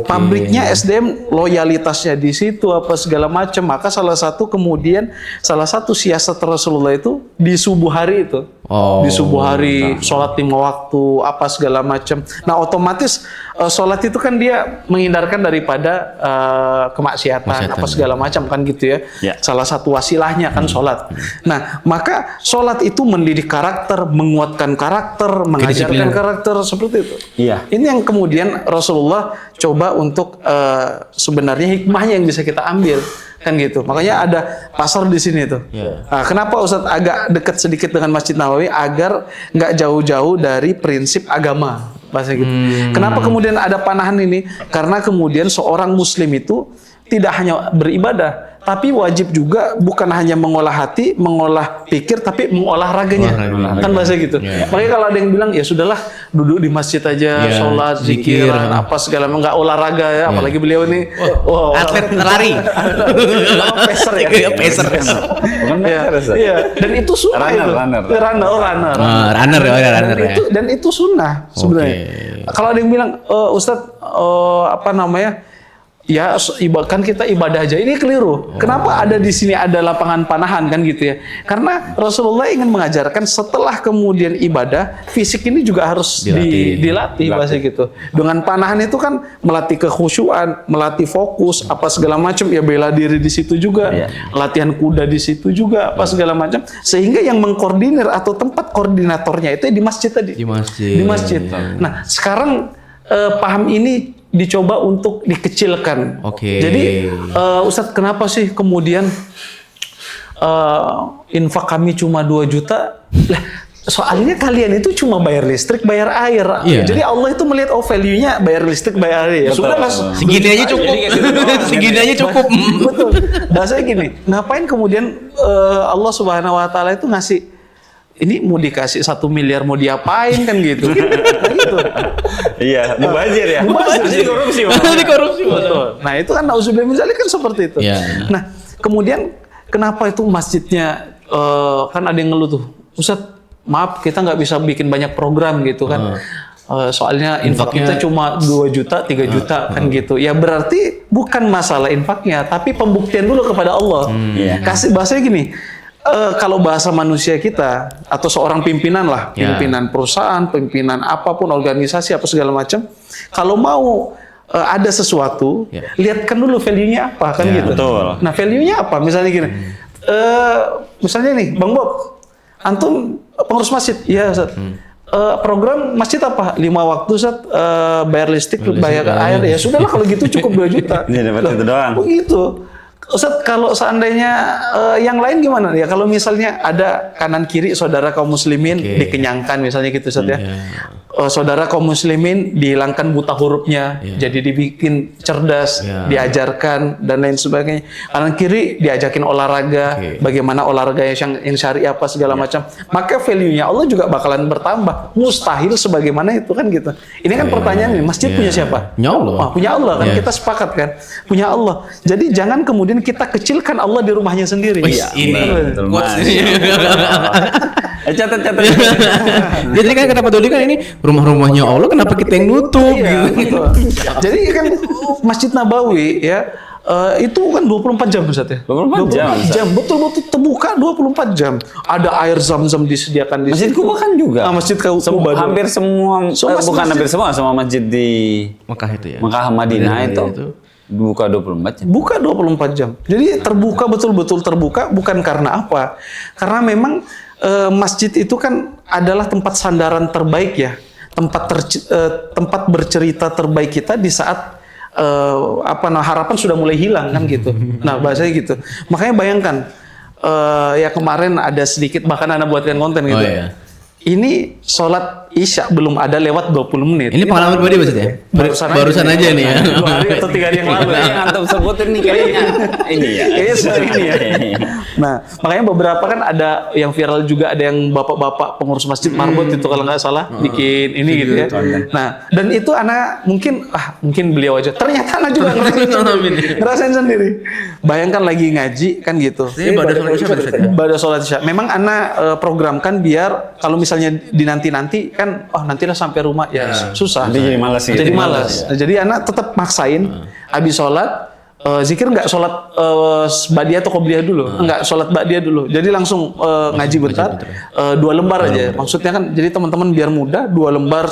Pabriknya SDM, loyalitasnya di situ apa segala macam. Maka salah satu siasat Rasulullah itu di subuh hari itu. Di subuh hari sholat 5 waktu apa segala macam. Nah, otomatis sholat itu kan dia menghindarkan daripada kemaksiatan apa segala macam kan gitu ya. Salah satu wasilahnya kan sholat. Nah, maka sholat itu mendidik karakter, menguatkan karakter, mengajarkan karakter seperti itu. Ini yang kemudian Rasulullah coba untuk sebenarnya hikmahnya yang bisa kita ambil kan gitu. Makanya ada pasar di sini tuh. Nah, kenapa Ustadz agak dekat sedikit dengan Masjid Nabawi? Agar nggak jauh-jauh dari prinsip agama, bahasa gitu. Kenapa kemudian ada panahan ini? Karena kemudian seorang Muslim itu tidak hanya beribadah, tapi wajib juga bukan hanya mengolah hati, mengolah pikir, tapi mengolah raganya. Kan bahasa gitu. Makanya kalau ada yang bilang, ya sudahlah duduk di masjid aja, sholat, zikiran, apa segala macam, nggak olahraga ya. Apalagi beliau ini atlet lari. Peser ya. Peser. Iya. Dan itu sunnah itu. Runner ya. Dan itu sunnah sebenarnya. Kalau ada yang bilang, Ustadz, ya kan kita ibadah aja, ini keliru. Kenapa ada di sini ada lapangan panahan kan gitu ya? Karena Rasulullah ingin mengajarkan setelah kemudian ibadah, fisik ini juga harus dilatih bahasa gitu. Dengan panahan itu kan melatih kekhusyuan, melatih fokus, apa segala macam, ya bela diri di situ juga, latihan kuda di situ juga, apa segala macam. Sehingga yang mengkoordinir atau tempat koordinatornya itu di masjid tadi. Di masjid. Nah, sekarang paham ini dicoba untuk dikecilkan. Jadi Ustadz, kenapa sih kemudian infak kami cuma 2 juta? Lah, soalnya kalian itu cuma bayar listrik, bayar air. Jadi Allah itu melihat value-nya bayar listrik, bayar air. Ya sudah lah, segini aja cukup. Segini aja cukup. Betul. Bahasanya gini, ngapain kemudian Allah Subhanahu Wa Taala itu ngasih ini mau dikasih 1 miliar mau diapain kan gitu. Gitu. Iya, mubazir ya. Mubazir, korupsi. Betul. Nah, itu kan nauzubillah min dzalik kan seperti itu. Nah, kemudian kenapa itu masjidnya kan ada yang ngeluh tuh, Ustadz, maaf kita nggak bisa bikin banyak program gitu kan. Soalnya infak kita cuma 2 juta, 3 juta kan gitu. Ya berarti bukan masalah infaknya, tapi pembuktian dulu kepada Allah. Kasih bahasanya gini, kalau bahasa manusia kita atau seorang pimpinan lah, pimpinan perusahaan, pimpinan apapun organisasi apa segala macam, kalau mau ada sesuatu, lihatkan dulu value-nya apa kan gitu. Betul. Nah, value-nya apa? Misalnya gini. Misalnya nih, Bang Bob, antum pengurus masjid, iya Ustaz. Program masjid apa? 5 waktu Ustaz, bayar listrik, bayar air, ya sudahlah kalau gitu cukup 2 juta. Ini dapat itu doang. Begitu. Ustaz, kalau seandainya yang lain gimana? Ya kalau misalnya ada kanan kiri saudara kaum muslimin dikenyangkan misalnya gitu Ustaz ya. Saudara kaum muslimin dihilangkan buta hurufnya, jadi dibikin cerdas, diajarkan dan lain sebagainya. Kanan kiri diajakin olahraga, bagaimana olahraga yang syariah apa segala macam. Maka value-nya Allah juga bakalan bertambah. Mustahil sebagaimana itu kan gitu. Ini kan pertanyaan nih, masjid punya siapa? Punya Allah. Punya Allah kan, kita sepakat kan? Punya Allah. Jadi jangan kemudian kita kecilkan Allah di rumahnya sendiri. Ini quotes ini. Catat. Jadi kan kata Pak Dodi kan ini rumah-rumahnya Allah, kenapa kita yang nutup gitu. Jadi kan Masjid Nabawi ya itu kan 24 jam Ustaz ya. 24 jam. Betul-betul terbuka 24 jam. Ada air Zam-Zam disediakan di Masjid Kuba kan juga. Masjid Kuba. Hampir semua, bukan hampir semua masjid di Mekah itu ya. Mekah Madinah itu buka 24 jam. Buka 24 jam. Jadi terbuka, betul-betul terbuka, bukan karena apa? Karena memang masjid itu kan adalah tempat sandaran terbaik ya. Tempat bercerita terbaik kita di saat harapan sudah mulai hilang kan gitu. Nah, bahasanya gitu. Makanya bayangkan ya kemarin ada sedikit, bahkan Anda buatkan konten gitu. Ini sholat Isya belum ada lewat 20 menit. Ini pengalaman pribadi maksudnya? Barusan aja nih ya. 2 hari atau 3 hari yang lalu. Yang antum sebutin nih kayaknya ini ya. Kayaknya seperti ini ya. Nah, makanya beberapa kan ada yang viral juga, ada yang bapak-bapak pengurus masjid marbot itu kalau nggak salah bikin ini gitu ya. Nah, dan itu anak mungkin beliau aja. Ternyata anak juga ngerasain sendiri. Bayangkan lagi ngaji kan gitu. Ini Pada sholat Isya. Memang anak programkan biar kalau misalnya dinanti-nanti kan nantilah sampai rumah ya susah. Jadi malas gitu. Jadi malas. Jadi anak tetap maksain habis sholat zikir nggak sholat ba'diyah atau qobliyah dulu, nggak sholat ba'diyah dulu. Jadi langsung ngaji bentar, 2 lembar aja. Maksudnya kan jadi teman-teman biar mudah 2 lembar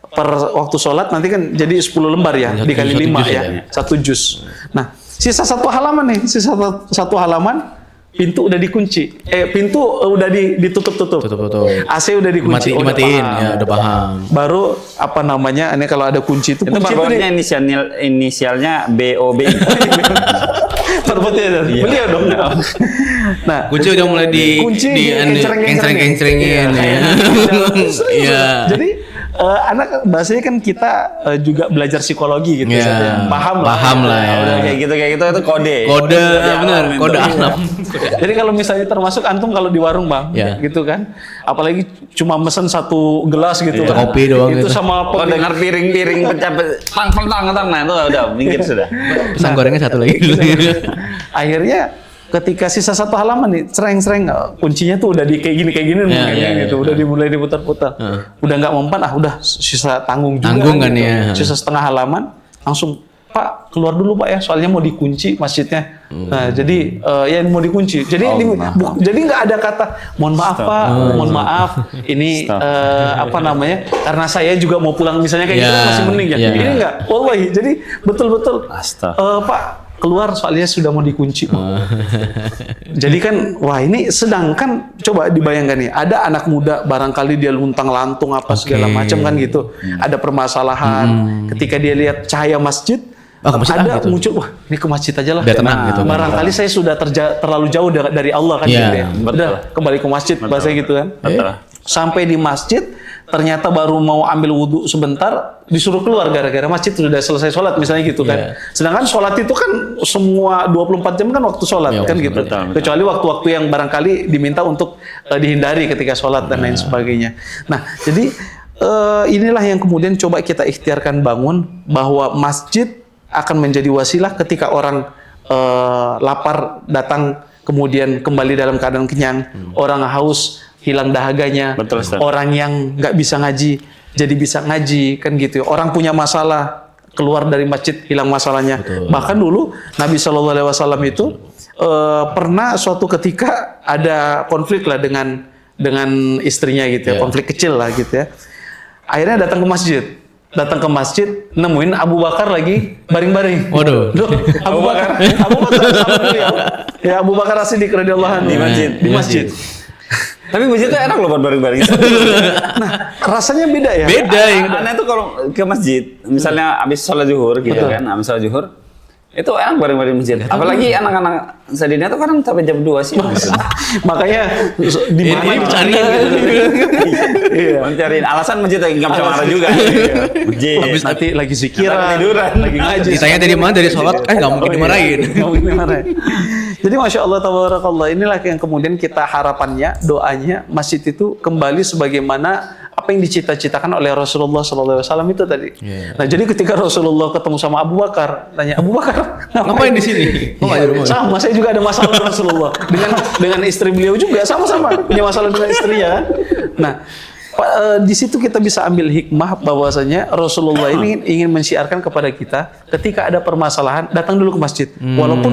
per waktu sholat, nanti kan jadi 10 lembar ya, dikali 5 ya, 1 juz. Nah, sisa 1 halaman nih, sisa 1 halaman. Pintu udah dikunci, pintu udah ditutup. AC udah dikunci, dimatiin, ya udah paham. Baru ini kalau ada kunci itu kunci barcode-nya inisialnya BOB. Marbotnya beliau dong. Nah, kunci udah mulai kencreng-kencrengin ya. Iya. Jadi anak bahasanya kan kita juga belajar psikologi gitu, paham lah ya. Udah kayak gitu itu kode benar, kode alam. Jadi kalau misalnya termasuk antum kalau di warung Bang, gitu kan, apalagi cuma mesen 1 gelas gitu, kopi doang itu gitu. sama dengar piring pecah tang, nah itu udah minggir sudah. Pisang gorengnya 1 lagi. Akhirnya ketika sisa 1 halaman nih, sereng kuncinya tuh udah kayak gini gitu, udah dimulai diputar-putar, udah nggak mempan, udah sisa tanggung kan gitu. ya, sisa setengah halaman, langsung Pak keluar dulu Pak ya, soalnya mau dikunci masjidnya. Nah jadi ya mau dikunci, jadi jadi nggak ada kata mohon maaf Pak, mohon maaf, ini karena saya juga mau pulang misalnya kayak gitu masih mending ya. Ini nggak, wallahi, jadi betul-betul Pak keluar soalnya sudah mau dikunci. Jadi kan, ini sedangkan coba dibayangkan nih, ada anak muda barangkali dia luntang-lantung apa segala macam kan gitu. Ada permasalahan, ketika dia lihat cahaya masjid, ada gitu. muncul, ini ke masjid aja lah. Biar tenang gitu. Barangkali saya sudah terlalu jauh dari Allah kan gitu ya. Udah kembali ke masjid, bahasa gitu kan. Sampai di masjid, ternyata baru mau ambil wudhu sebentar, disuruh keluar gara-gara masjid sudah selesai sholat misalnya gitu kan. Sedangkan sholat itu kan semua 24 jam kan waktu sholat kan gitu. Kecuali waktu-waktu yang barangkali diminta untuk dihindari ketika sholat dan lain sebagainya. Nah, jadi inilah yang kemudian coba kita ikhtiarkan bangun, bahwa masjid akan menjadi wasilah ketika orang lapar datang kemudian kembali dalam keadaan kenyang, orang haus hilang dahaganya, orang yang nggak bisa ngaji jadi bisa ngaji kan gitu. Orang punya masalah keluar dari masjid hilang masalahnya. Bahkan dulu Nabi SAW itu pernah suatu ketika ada konflik lah dengan istrinya gitu ya, konflik kecil lah gitu ya. Akhirnya datang ke masjid. Nemuin Abu Bakar lagi baring-baring. Waduh. Loh, Abu Bakar sahabat beliau. Ya, Abu Bakar As-Siddiq radhiyallahu anhu di masjid. Tapi masjid itu enak loh buat bareng-bareng. Nah, rasanya beda ya. Beda ya. Aneh tuh kalau ke masjid, misalnya habis sholat zuhur gitu kan, habis sholat zuhur, itu enak bareng-bareng masjid. Apalagi anak-anak Sadina tuh kadang sampai jam 2 sih. Makanya di mana dicari Iya, mencariin alasan masjid nggak bisa marah juga. Masjid. habis nanti lagi zikiran, tiduran, lagi ngaji. Ditanya dari mana, dari sholat, kan nggak mungkin dimarahin. Nggak mungkin dimarahin. Jadi Masya Allah, tabarakallah, inilah yang kemudian kita harapannya, doanya masjid itu kembali sebagaimana apa yang dicita-citakan oleh Rasulullah SAW itu tadi. Nah, jadi ketika Rasulullah ketemu sama Abu Bakar, tanya, Abu Bakar, Ngapain di sini? Oh, nggak di rumah. sama, saya juga ada masalah dengan Rasulullah. Dengan istri beliau juga sama-sama punya masalah dengan istrinya. Nah, di situ kita bisa ambil hikmah bahwasanya Rasulullah ini ingin mensiarkan kepada kita ketika ada permasalahan datang dulu ke masjid. Walaupun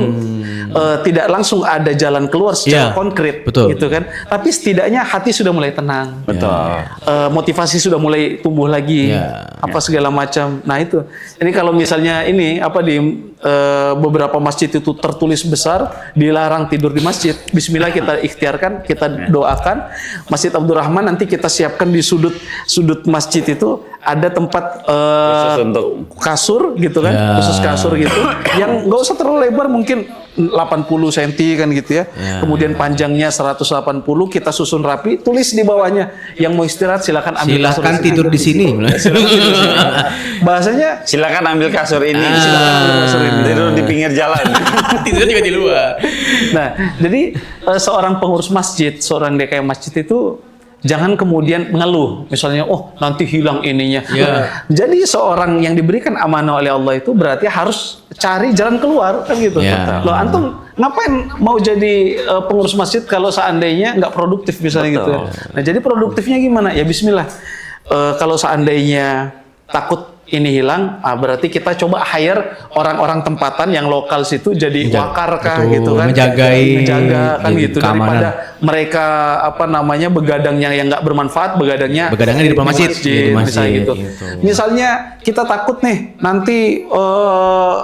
tidak langsung ada jalan keluar secara konkret gitu kan. Tapi setidaknya hati sudah mulai tenang. Betul. Motivasi sudah mulai tumbuh lagi. Apa segala macam. Nah, itu. Ini kalau misalnya ini apa di beberapa masjid itu tertulis besar dilarang tidur di masjid. Bismillah kita ikhtiarkan, kita doakan Masjid Abdurrahman, nanti kita siapkan di sudut masjid itu ada tempat Khusus untuk kasur gitu kan, khusus kasur gitu yang nggak usah terlalu lebar, mungkin 80 cm kan gitu ya. Kemudian panjangnya 180, kita susun rapi, tulis di bawahnya yang mau istirahat silakan ambil Silakan tidur di sini. Bahasanya Silakan ambil kasur ini. Silakan ambil kasur ini. Tidur di pinggir jalan. Tidur juga di luar. nah, jadi seorang pengurus masjid, seorang DKM masjid itu jangan kemudian mengeluh, misalnya, oh nanti hilang ininya. Jadi seorang yang diberikan amanah oleh Allah itu berarti harus cari jalan keluar, kan gitu. Loh, antum ngapain mau jadi pengurus masjid kalau seandainya nggak produktif misalnya gitu. Nah, jadi produktifnya gimana? Ya Bismillah. Kalau seandainya takut ini hilang, berarti kita coba hire orang-orang tempatan yang lokal situ jadi wakar kah gitu kan, menjaga kan gitu, daripada mereka apa namanya begadangnya yang nggak bermanfaat, begadangnya di depan masjid, misalnya gitu. Misalnya kita takut nih nanti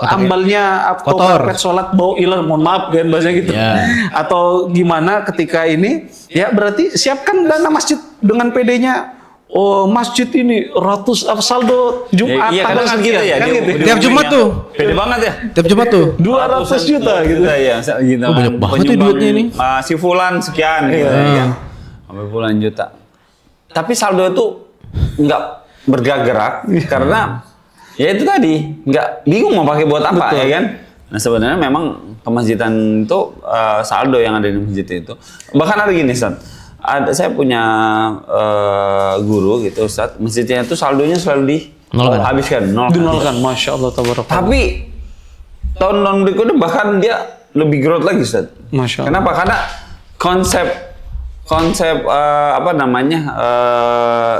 ambalnya atau karpet sholat bau iler, mohon maaf kan bahasanya gitu, atau gimana ketika ini ya berarti siapkan dana masjid dengan PD-nya. Oh, masjid ini saldo Jumat tanggal sekian ya, kan gitu. Tiap Jumat tuh. Pede banget ya. Tiap Jumat tuh 200 juta gitu. Ya, gitu. Oh, banyak banget tuh duitnya ini. Si fulan sekian gitu ya. Sampai puluhan juta. Tapi saldo itu nggak bergerak karena ya itu tadi, nggak bingung mau pakai buat apa. Ya kan. Nah, sebenarnya memang kemasjidan itu saldo yang ada di masjid itu. Bahkan ada gini, Ustaz. Saya punya guru gitu, Ustaz. Masjidnya itu saldonya selalu dihabiskan, dinolkan. Masya Allah, tabarakallah. Tapi tahun-tahun berikutnya bahkan dia lebih growth lagi, Ustaz. Masya Allah. Kenapa? Karena konsep apa namanya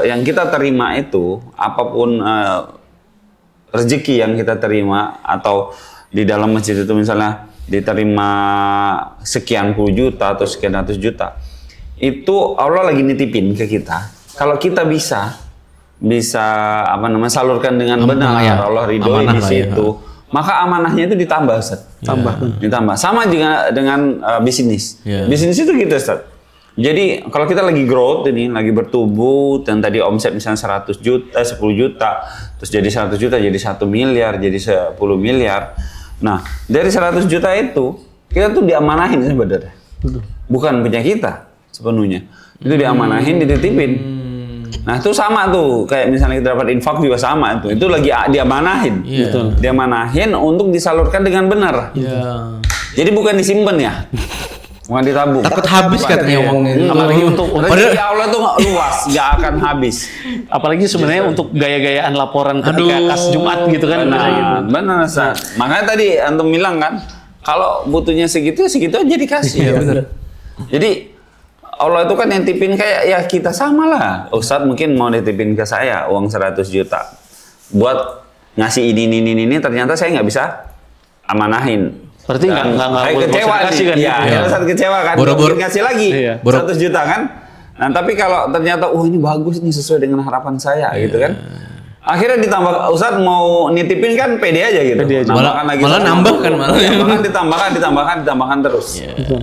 yang kita terima itu, apapun rezeki yang kita terima atau di dalam masjid itu misalnya diterima sekian puluh juta atau sekian ratus juta. Itu Allah lagi nitipin ke kita. Kalau kita bisa apa namanya salurkan dengan benar, Allah ridhoi di situ, maka amanahnya itu ditambah, Ustaz. Ditambah. Sama juga dengan bisnis. Bisnis itu gitu, Ustaz. Jadi kalau kita lagi growth ini, lagi bertumbuh dan tadi omset misalnya 100 juta, 10 juta, terus jadi 100 juta, jadi 1 miliar, jadi 10 miliar. Nah, dari 100 juta itu kita tuh diamanahin sebenarnya. Bukan punya kita sepenuhnya, itu diamanahin, dititipin. Nah itu sama tuh, kayak misalnya kita dapat infak juga sama itu lagi diamanahin, diamanahin untuk disalurkan dengan benar. Jadi bukan disimpan ya, bukan ditabung. Takut habis katanya uangnya. Apalagi untuk rezeki Allah tuh luas, nggak akan habis. Apalagi sebenarnya untuk gaya-gayaan laporan ketika kas Jumat gitu kan. Benar, Ustaz. Makanya tadi antum bilang kan, kalau butuhnya segitu aja dikasih. Benar. Jadi Allah itu kan yang tipin kayak ya kita sama lah. Ustadz mungkin mau ditipin ke saya uang 100 juta buat ngasih ini ternyata saya nggak bisa amanahin. Berarti nggak kayak boleh kecewa kasih nih. kan? Iya, pada saat kecewa kan. Boro-boro Ngasih lagi Iya. 100 juta kan. Nah, tapi kalau ternyata ini bagus nih sesuai dengan harapan saya gitu kan. Akhirnya ditambah, Ustadz mau nitipin kan pede aja gitu. Pede aja. Nambahkan lagi Malah 150. nambah kan malah. Bahkan ditambahkan terus.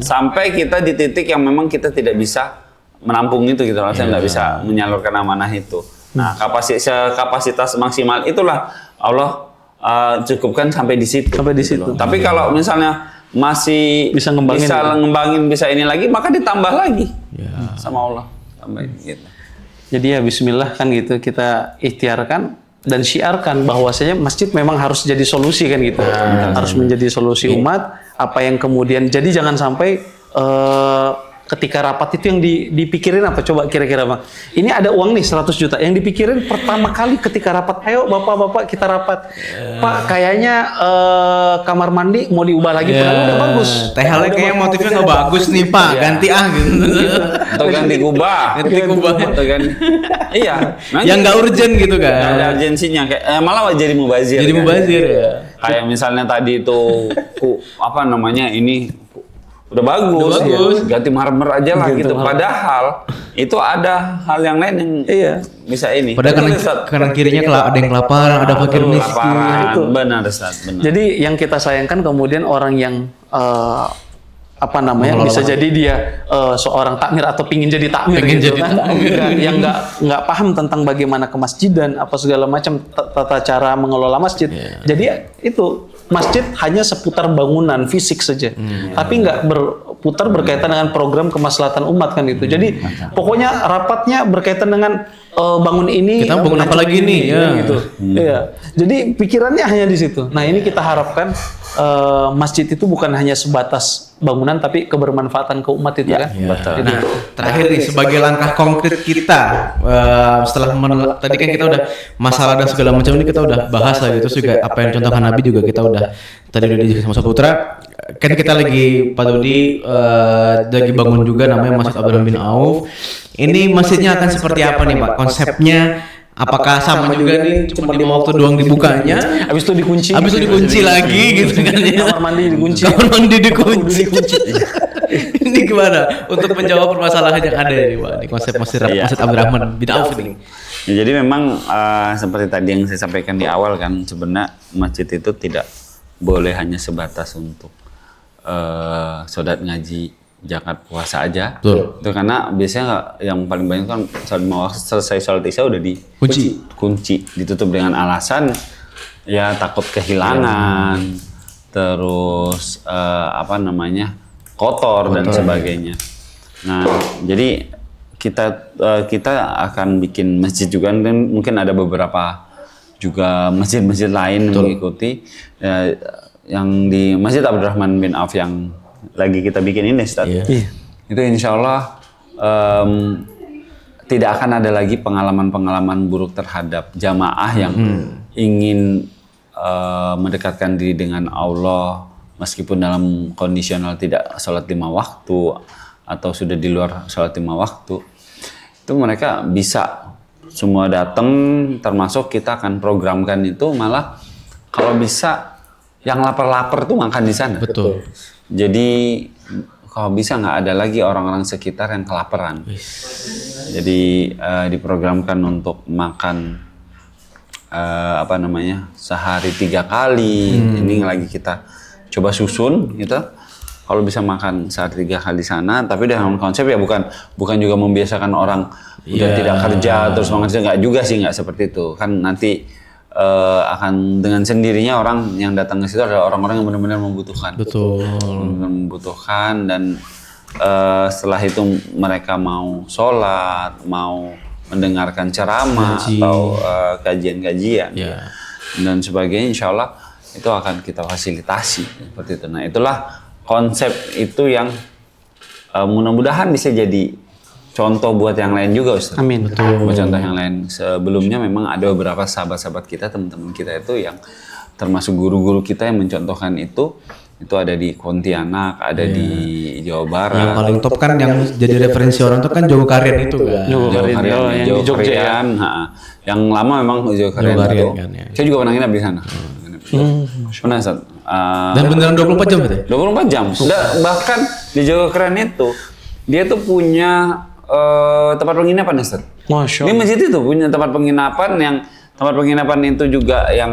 Sampai kita di titik yang memang kita tidak bisa menampung itu gitu. Saya nggak bisa menyalurkan amanah itu. Nah, kapasitas maksimal itulah Allah cukupkan sampai di situ. Sampai di gitu situ. loh. Tapi kalau misalnya masih Bisa ngembangin, bisa ini lagi, maka ditambah lagi sama Allah. Tambahin gitu. Jadi ya bismillah kan gitu, kita ikhtiarkan dan syiarkan bahwasanya masjid memang harus jadi solusi kan gitu. Harus menjadi solusi umat, apa yang kemudian jadi jangan sampai ketika rapat itu yang dipikirin apa coba kira-kira Bang. Ini ada uang nih 100 juta. Yang dipikirin pertama kali ketika rapat, ayo Bapak-bapak kita rapat. Pak, kayaknya kamar mandi mau diubah lagi, padahal udah bagus. THL kayaknya motifnya nggak bagus nih Pak, ganti gitu. Atau ganti kubah. Atau ganti. Iya. Yang nggak urgent gitu kan. Nggak ada urgensinya, kayak malah jadi mubazir. Jadi kan? mubazir ya. Kayak misalnya tadi itu apa namanya ini udah bagus, ganti marmer aja lah gitu. Padahal itu ada hal yang lain yang bisa ini. Padahal kanan kirinya ada yang kelaparan, ada fakir miskin. Kelaparan, benar Ustaz, benar. Jadi yang kita sayangkan kemudian orang yang bisa jadi dia seorang takmir atau pingin jadi takmir gitu kan, yang nggak paham tentang bagaimana kemasjidan apa segala macam tata cara mengelola masjid. Jadi itu masjid hanya seputar bangunan fisik saja, tapi nggak berputar berkaitan dengan program kemaslahatan umat kan itu. Jadi pokoknya rapatnya berkaitan dengan bangun ini. Kita bangun apa lagi nih? Ya. Gitu. Iya. Jadi pikirannya hanya di situ. Nah ini kita harapkan masjid itu bukan hanya sebatas bangunan, tapi kebermanfaatan ke umat itu kan. Betul. Jadi, Nah, terakhir nih sebagai langkah konkret kita setelah tadi kan kita udah masalah dan segala macam ini kita udah bahas lah gitu, juga apa yang contohkan Nabi juga kita udah tadi udah di sama Putra kan kita lagi Pak Dodi lagi bangun juga namanya Masjid Abdurrahman bin Auf. Ini masjidnya akan seperti apa nih Pak konsepnya? Apakah sama juga nih cuma 5 waktu doang dibukanya? habis itu dikunci. Habis itu dikunci lagi gitu kan ya. Kamar mandi dikunci. Kamar mandi dikunci. Ini gimana untuk menjawab permasalahan yang ada ini Pak? Di konsep Masjid Abdurrahman bin Auf ini. Ya, jadi memang seperti tadi yang saya sampaikan di awal kan, sebenarnya masjid itu tidak boleh hanya sebatas untuk sholat ngaji zakat puasa aja. Betul. Itu karena biasanya yang paling banyak kan selesai sholat isya udah dikunci, ditutup dengan alasan ya takut kehilangan, terus kotor dan sebagainya. Nah, jadi kita akan bikin masjid juga, dan mungkin ada beberapa juga masjid-masjid lain yang mengikuti yang di Masjid Abdurrahman bin Auf yang lagi kita bikin ini Ustaz. Itu insya Allah tidak akan ada lagi pengalaman-pengalaman buruk terhadap jamaah yang ingin mendekatkan diri dengan Allah meskipun dalam kondisional tidak sholat 5 waktu atau sudah di luar sholat 5 waktu. Itu mereka bisa semua datang, termasuk kita akan programkan itu malah kalau bisa yang lapar-lapar tuh makan di sana. Betul. Jadi kalau bisa nggak ada lagi orang-orang sekitar yang kelaparan. Jadi diprogramkan untuk makan sehari 3 kali. Ini lagi kita coba susun gitu. Kalau bisa makan sehari 3 kali sana, tapi dengan konsep ya bukan juga membiasakan orang udah tidak kerja terus makan nggak juga sih, nggak seperti itu. Kan nanti akan dengan sendirinya orang yang datang ke situ adalah orang-orang yang benar-benar membutuhkan. Betul. Benar-benar membutuhkan, dan setelah itu mereka mau sholat, mau mendengarkan ceramah atau kajian-kajian dan sebagainya, insya Allah itu akan kita fasilitasi seperti itu. Nah, itulah konsep itu yang mudah-mudahan bisa jadi contoh buat yang lain juga Ustaz. Amin. Betul. Buat contoh yang lain. Sebelumnya memang ada beberapa sahabat-sahabat kita, teman-teman kita itu yang termasuk guru-guru kita yang mencontohkan itu ada di Pontianak, ada di Jawa Barat. Yang paling top kan yang jadi referensi orang itu kan Jogo Karyan itu kan. Jogo Karyan, yang di Jogja ya. Yang lama memang Jogo Karyan itu. Kan, ya. Saya juga pernah nginap di sana. Pernah Ustaz. Dan beneran 24 jam berarti? 24 jam. Bahkan di Jogokeren itu dia tuh punya tempat penginapan, Ustaz. Masya Di Allah. masjid itu punya tempat penginapan itu juga yang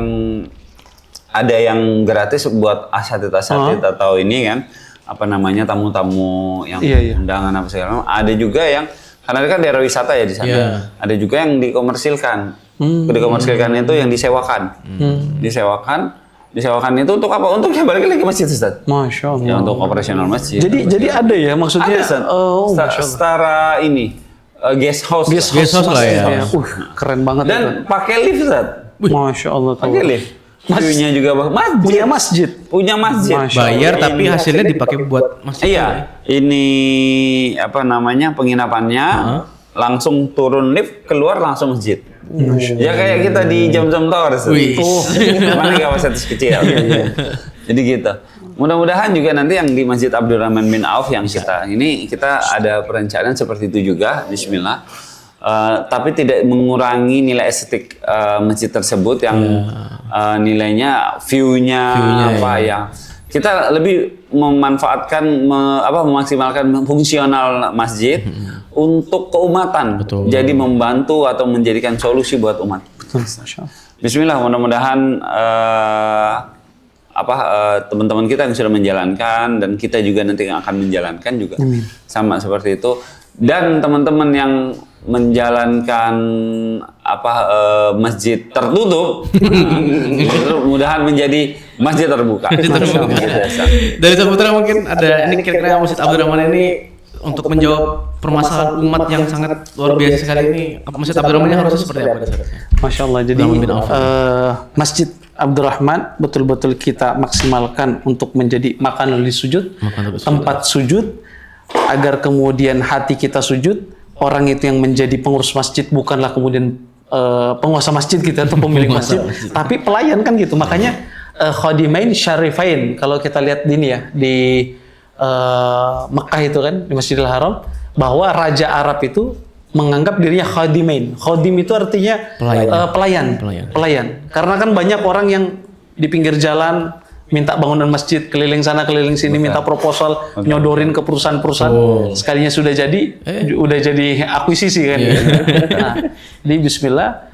ada yang gratis buat asatid atau ini kan apa namanya tamu-tamu yang undangan apa segala macam. Ada juga yang karena kan daerah wisata ya di sana. Iya. Ada juga yang dikomersilkan. Dikomersilkan itu yang disewakan. Disewakan itu untuk apa? Untuk ya balik lagi ke masjid, Ustaz. Masya Allah. Ya untuk operasional masjid. Jadi ada ya maksudnya. ada, Ustaz. Masya Allah. Setara ini guest house. Guest house lah ya. Keren banget. Dan pakai lift, Ustaz. Masya Allah. Pakai lift. View-nya juga masjid. Punya masjid. Punya masjid. Masya Bayar tapi hasilnya dipakai buat masjid. Iya, ini apa namanya penginapannya, langsung turun lift, keluar langsung masjid. Ya kayak kita di Jam-Jam Tower. Wih. Mana kapasitas kecil. Jadi gitu. Mudah-mudahan juga nanti yang di Masjid Abdurrahman bin Auf yang kita ada perencanaan seperti itu juga. Bismillah. Tapi tidak mengurangi nilai estetik masjid tersebut yang nilainya view-nya apa ya. Kita lebih memanfaatkan memaksimalkan fungsional masjid untuk keumatan. Betul. Jadi membantu atau menjadikan solusi buat umat. Bismillah, mudah-mudahan teman-teman kita yang sudah menjalankan dan kita juga nanti yang akan menjalankan juga sama seperti itu. Dan teman-teman yang menjalankan masjid tertutup, mudah-mudahan menjadi masjid terbuka. Dari Saputra mungkin ada ini kira-kira Masjid Abdurrahman ini untuk menjawab permasalahan umat yang sangat luar biasa sekali ini. Masjid Abdurrahman ini harusnya seperti apa? Masya Allah. Jadi Masjid Abdurrahman betul-betul kita maksimalkan untuk menjadi makanan di sujud, tempat sujud, agar kemudian hati kita sujud. Orang itu yang menjadi pengurus masjid bukanlah kemudian penguasa masjid kita atau pemilik masjid, tapi pelayan kan gitu. Makanya khadimain syarifain kalau kita lihat ini ya di Mekah itu kan di Masjidil Haram, bahwa Raja Arab itu menganggap dirinya khadimain. Khadim itu artinya pelayan. Karena kan banyak orang yang di pinggir jalan minta bangunan masjid, keliling sana keliling sini, minta proposal, nyodorin ke perusahaan-perusahaan. Sekalinya sudah jadi, udah jadi akuisisi kan. Nah, di Bismillah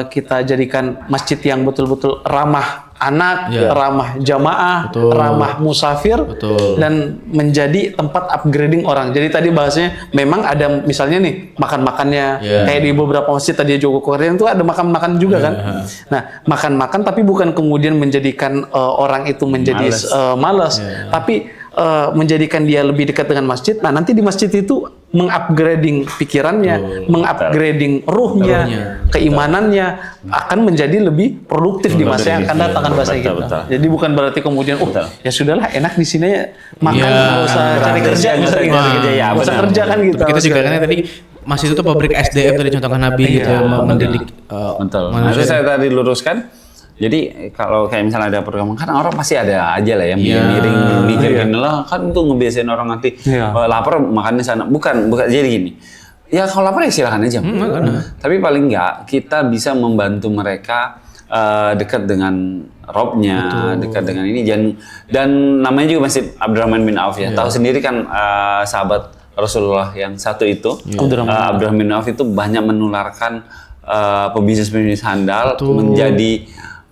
kita jadikan masjid yang betul-betul ramah anak, ramah jamaah, ramah musafir, dan menjadi tempat upgrading orang. Jadi tadi bahasanya memang ada misalnya nih makan-makannya kayak di beberapa masjid tadi Jogokeren itu ada makan-makan juga kan. Nah, makan-makan tapi bukan kemudian menjadikan orang itu menjadi malas, tapi menjadikan dia lebih dekat dengan masjid. Nah, nanti di masjid itu mengupgrading pikirannya, mengupgrading ruhnya, keimanannya akan menjadi lebih produktif di masa yang akan datang kan bahasa kita. Jadi bukan berarti kemudian ya sudahlah enak di sini ya makan nggak usah cari kerja, nggak usah kerja kan gitu. Kita juga kan tadi masjid itu pabrik SDM tadi contohkan Nabi gitu mendidik. Betul. Nanti saya tadi luruskan. Jadi kalau kayak misalnya ada program kan orang pasti ada aja lah yang miring mikirin lah kan itu ngebiasain orang nanti lapar makannya sana bukan jadi gini ya kalau lapar ya silakan aja tapi paling enggak kita bisa membantu mereka dekat dengan Robnya dekat dengan ini dan namanya juga Masjid Abdurrahman bin Auf ya tahu sendiri kan sahabat Rasulullah yang satu itu Abdurrahman bin Auf itu banyak menularkan pebisnis handal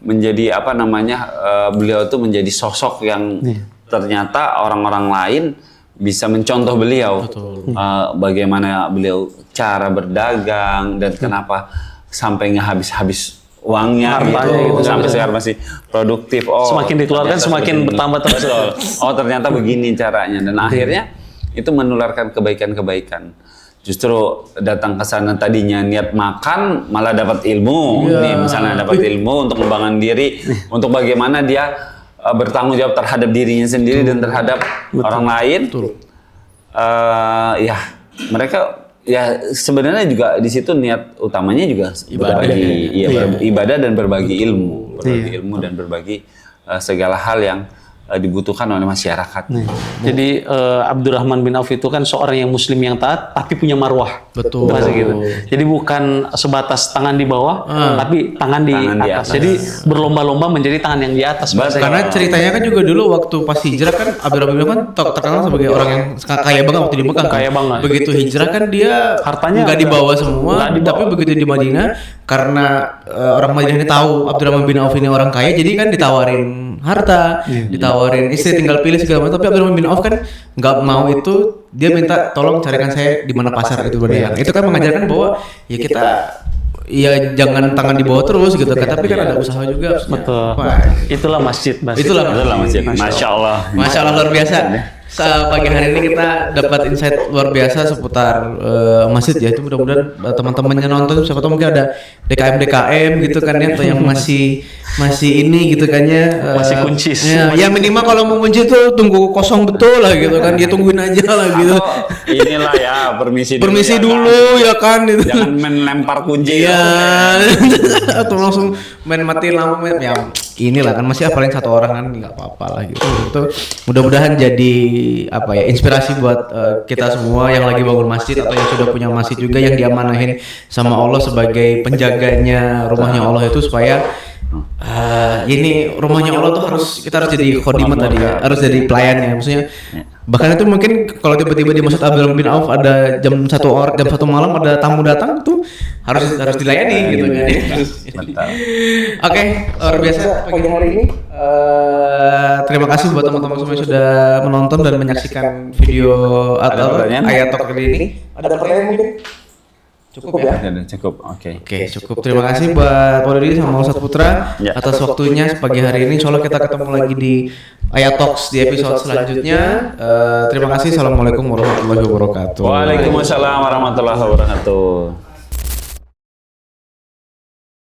menjadi apa namanya beliau itu menjadi sosok yang ternyata orang-orang lain bisa mencontoh beliau bagaimana beliau cara berdagang dan kenapa sampai nggak habis uangnya gitu sampai sekarang masih produktif semakin dikeluarkan semakin bertambah terus ternyata begini caranya dan akhirnya itu menularkan kebaikan-kebaikan. Justru datang ke sana tadinya niat makan malah dapat ilmu. Nih misalnya dapat ilmu untuk membangun diri, untuk bagaimana dia bertanggung jawab terhadap dirinya sendiri dan terhadap orang lain. Ya mereka ya sebenarnya juga di situ niat utamanya juga ibadah dan berbagi ilmu, dan berbagi segala hal yang dibutuhkan oleh masyarakat. Jadi Abdurrahman bin Auf itu kan seorang yang muslim yang taat tapi punya marwah. Betul. Bahasa gitu. Jadi bukan sebatas tangan di bawah tapi tangan di atas. Jadi berlomba-lomba menjadi tangan yang di atas. Karena ceritanya kan juga dulu waktu pas hijrah kan Abdurrahman bin Auf kan terkenal sebagai orang yang kaya banget waktu di Mekah. Kaya banget. Begitu hijrah kan dia hartanya nggak dibawa semua, tapi begitu di Madinah karena orang Madinah ini tahu Abdurrahman bin Auf ini orang kaya, jadi kan ditawarin harta, ditawarin istri, tinggal pilih segala macam. Tapi Abdurrahman bin Auf kan nggak mau itu, dia minta tolong carikan saya di mana pasar itu berdagang. Itu kan mengajarkan bahwa ya kita ya jangan tangan di bawah terus gitu kan, tapi kan ada usaha juga. Betul. Itulah masjid. Itulah masjid. Masya Allah luar biasa. Pagi hari ini kita dapat insight luar biasa seputar masjid ya. Itu mudah-mudahan teman-temannya nonton, siapa tahu mungkin ada DKM gitu kan ya, atau yang masih ini gitu kan ya, masih kuncis. Ya minimal kalau mau kunci tuh tunggu kosong betul lah gitu kan, dia tungguin aja lah gitu. Inilah ya, permisi dulu ya kan gitu. Jangan main lempar kunci ya. Atau langsung main mati lampu ya. Inilah kan masih paling satu orang kan nggak apa-apa lah gitu. Itu mudah-mudahan jadi apa ya, inspirasi buat kita semua yang lagi bangun masjid atau yang sudah punya masjid juga, yang diamanahin sama Allah sebagai penjaganya rumahnya Allah itu, supaya ini rumahnya Allah tuh kita harus jadi khodimat tadi ya, harus jadi pelayannya. Maksudnya bahkan itu mungkin kalau tiba-tiba di Masjid Abdurrahman bin Auf ada jam 1 malam ada tamu datang tuh harus dilayani gitu kan. Oke, luar biasa pagi hari ini. Terima kasih buat teman-teman semua yang sudah menonton dan menyaksikan video atau ayat talk kali ini. Ada pertanyaan mungkin? Cukup ya? Cukup, oke, cukup. Terima kasih buat Pak Dodi sama Ustadz Putra atas waktunya pagi hari ini. Insya Allah kita ketemu lagi di Ayat Talks di episode selanjutnya. Terima kasih. Assalamualaikum warahmatullahi wabarakatuh. Waalaikumsalam warahmatullahi wabarakatuh.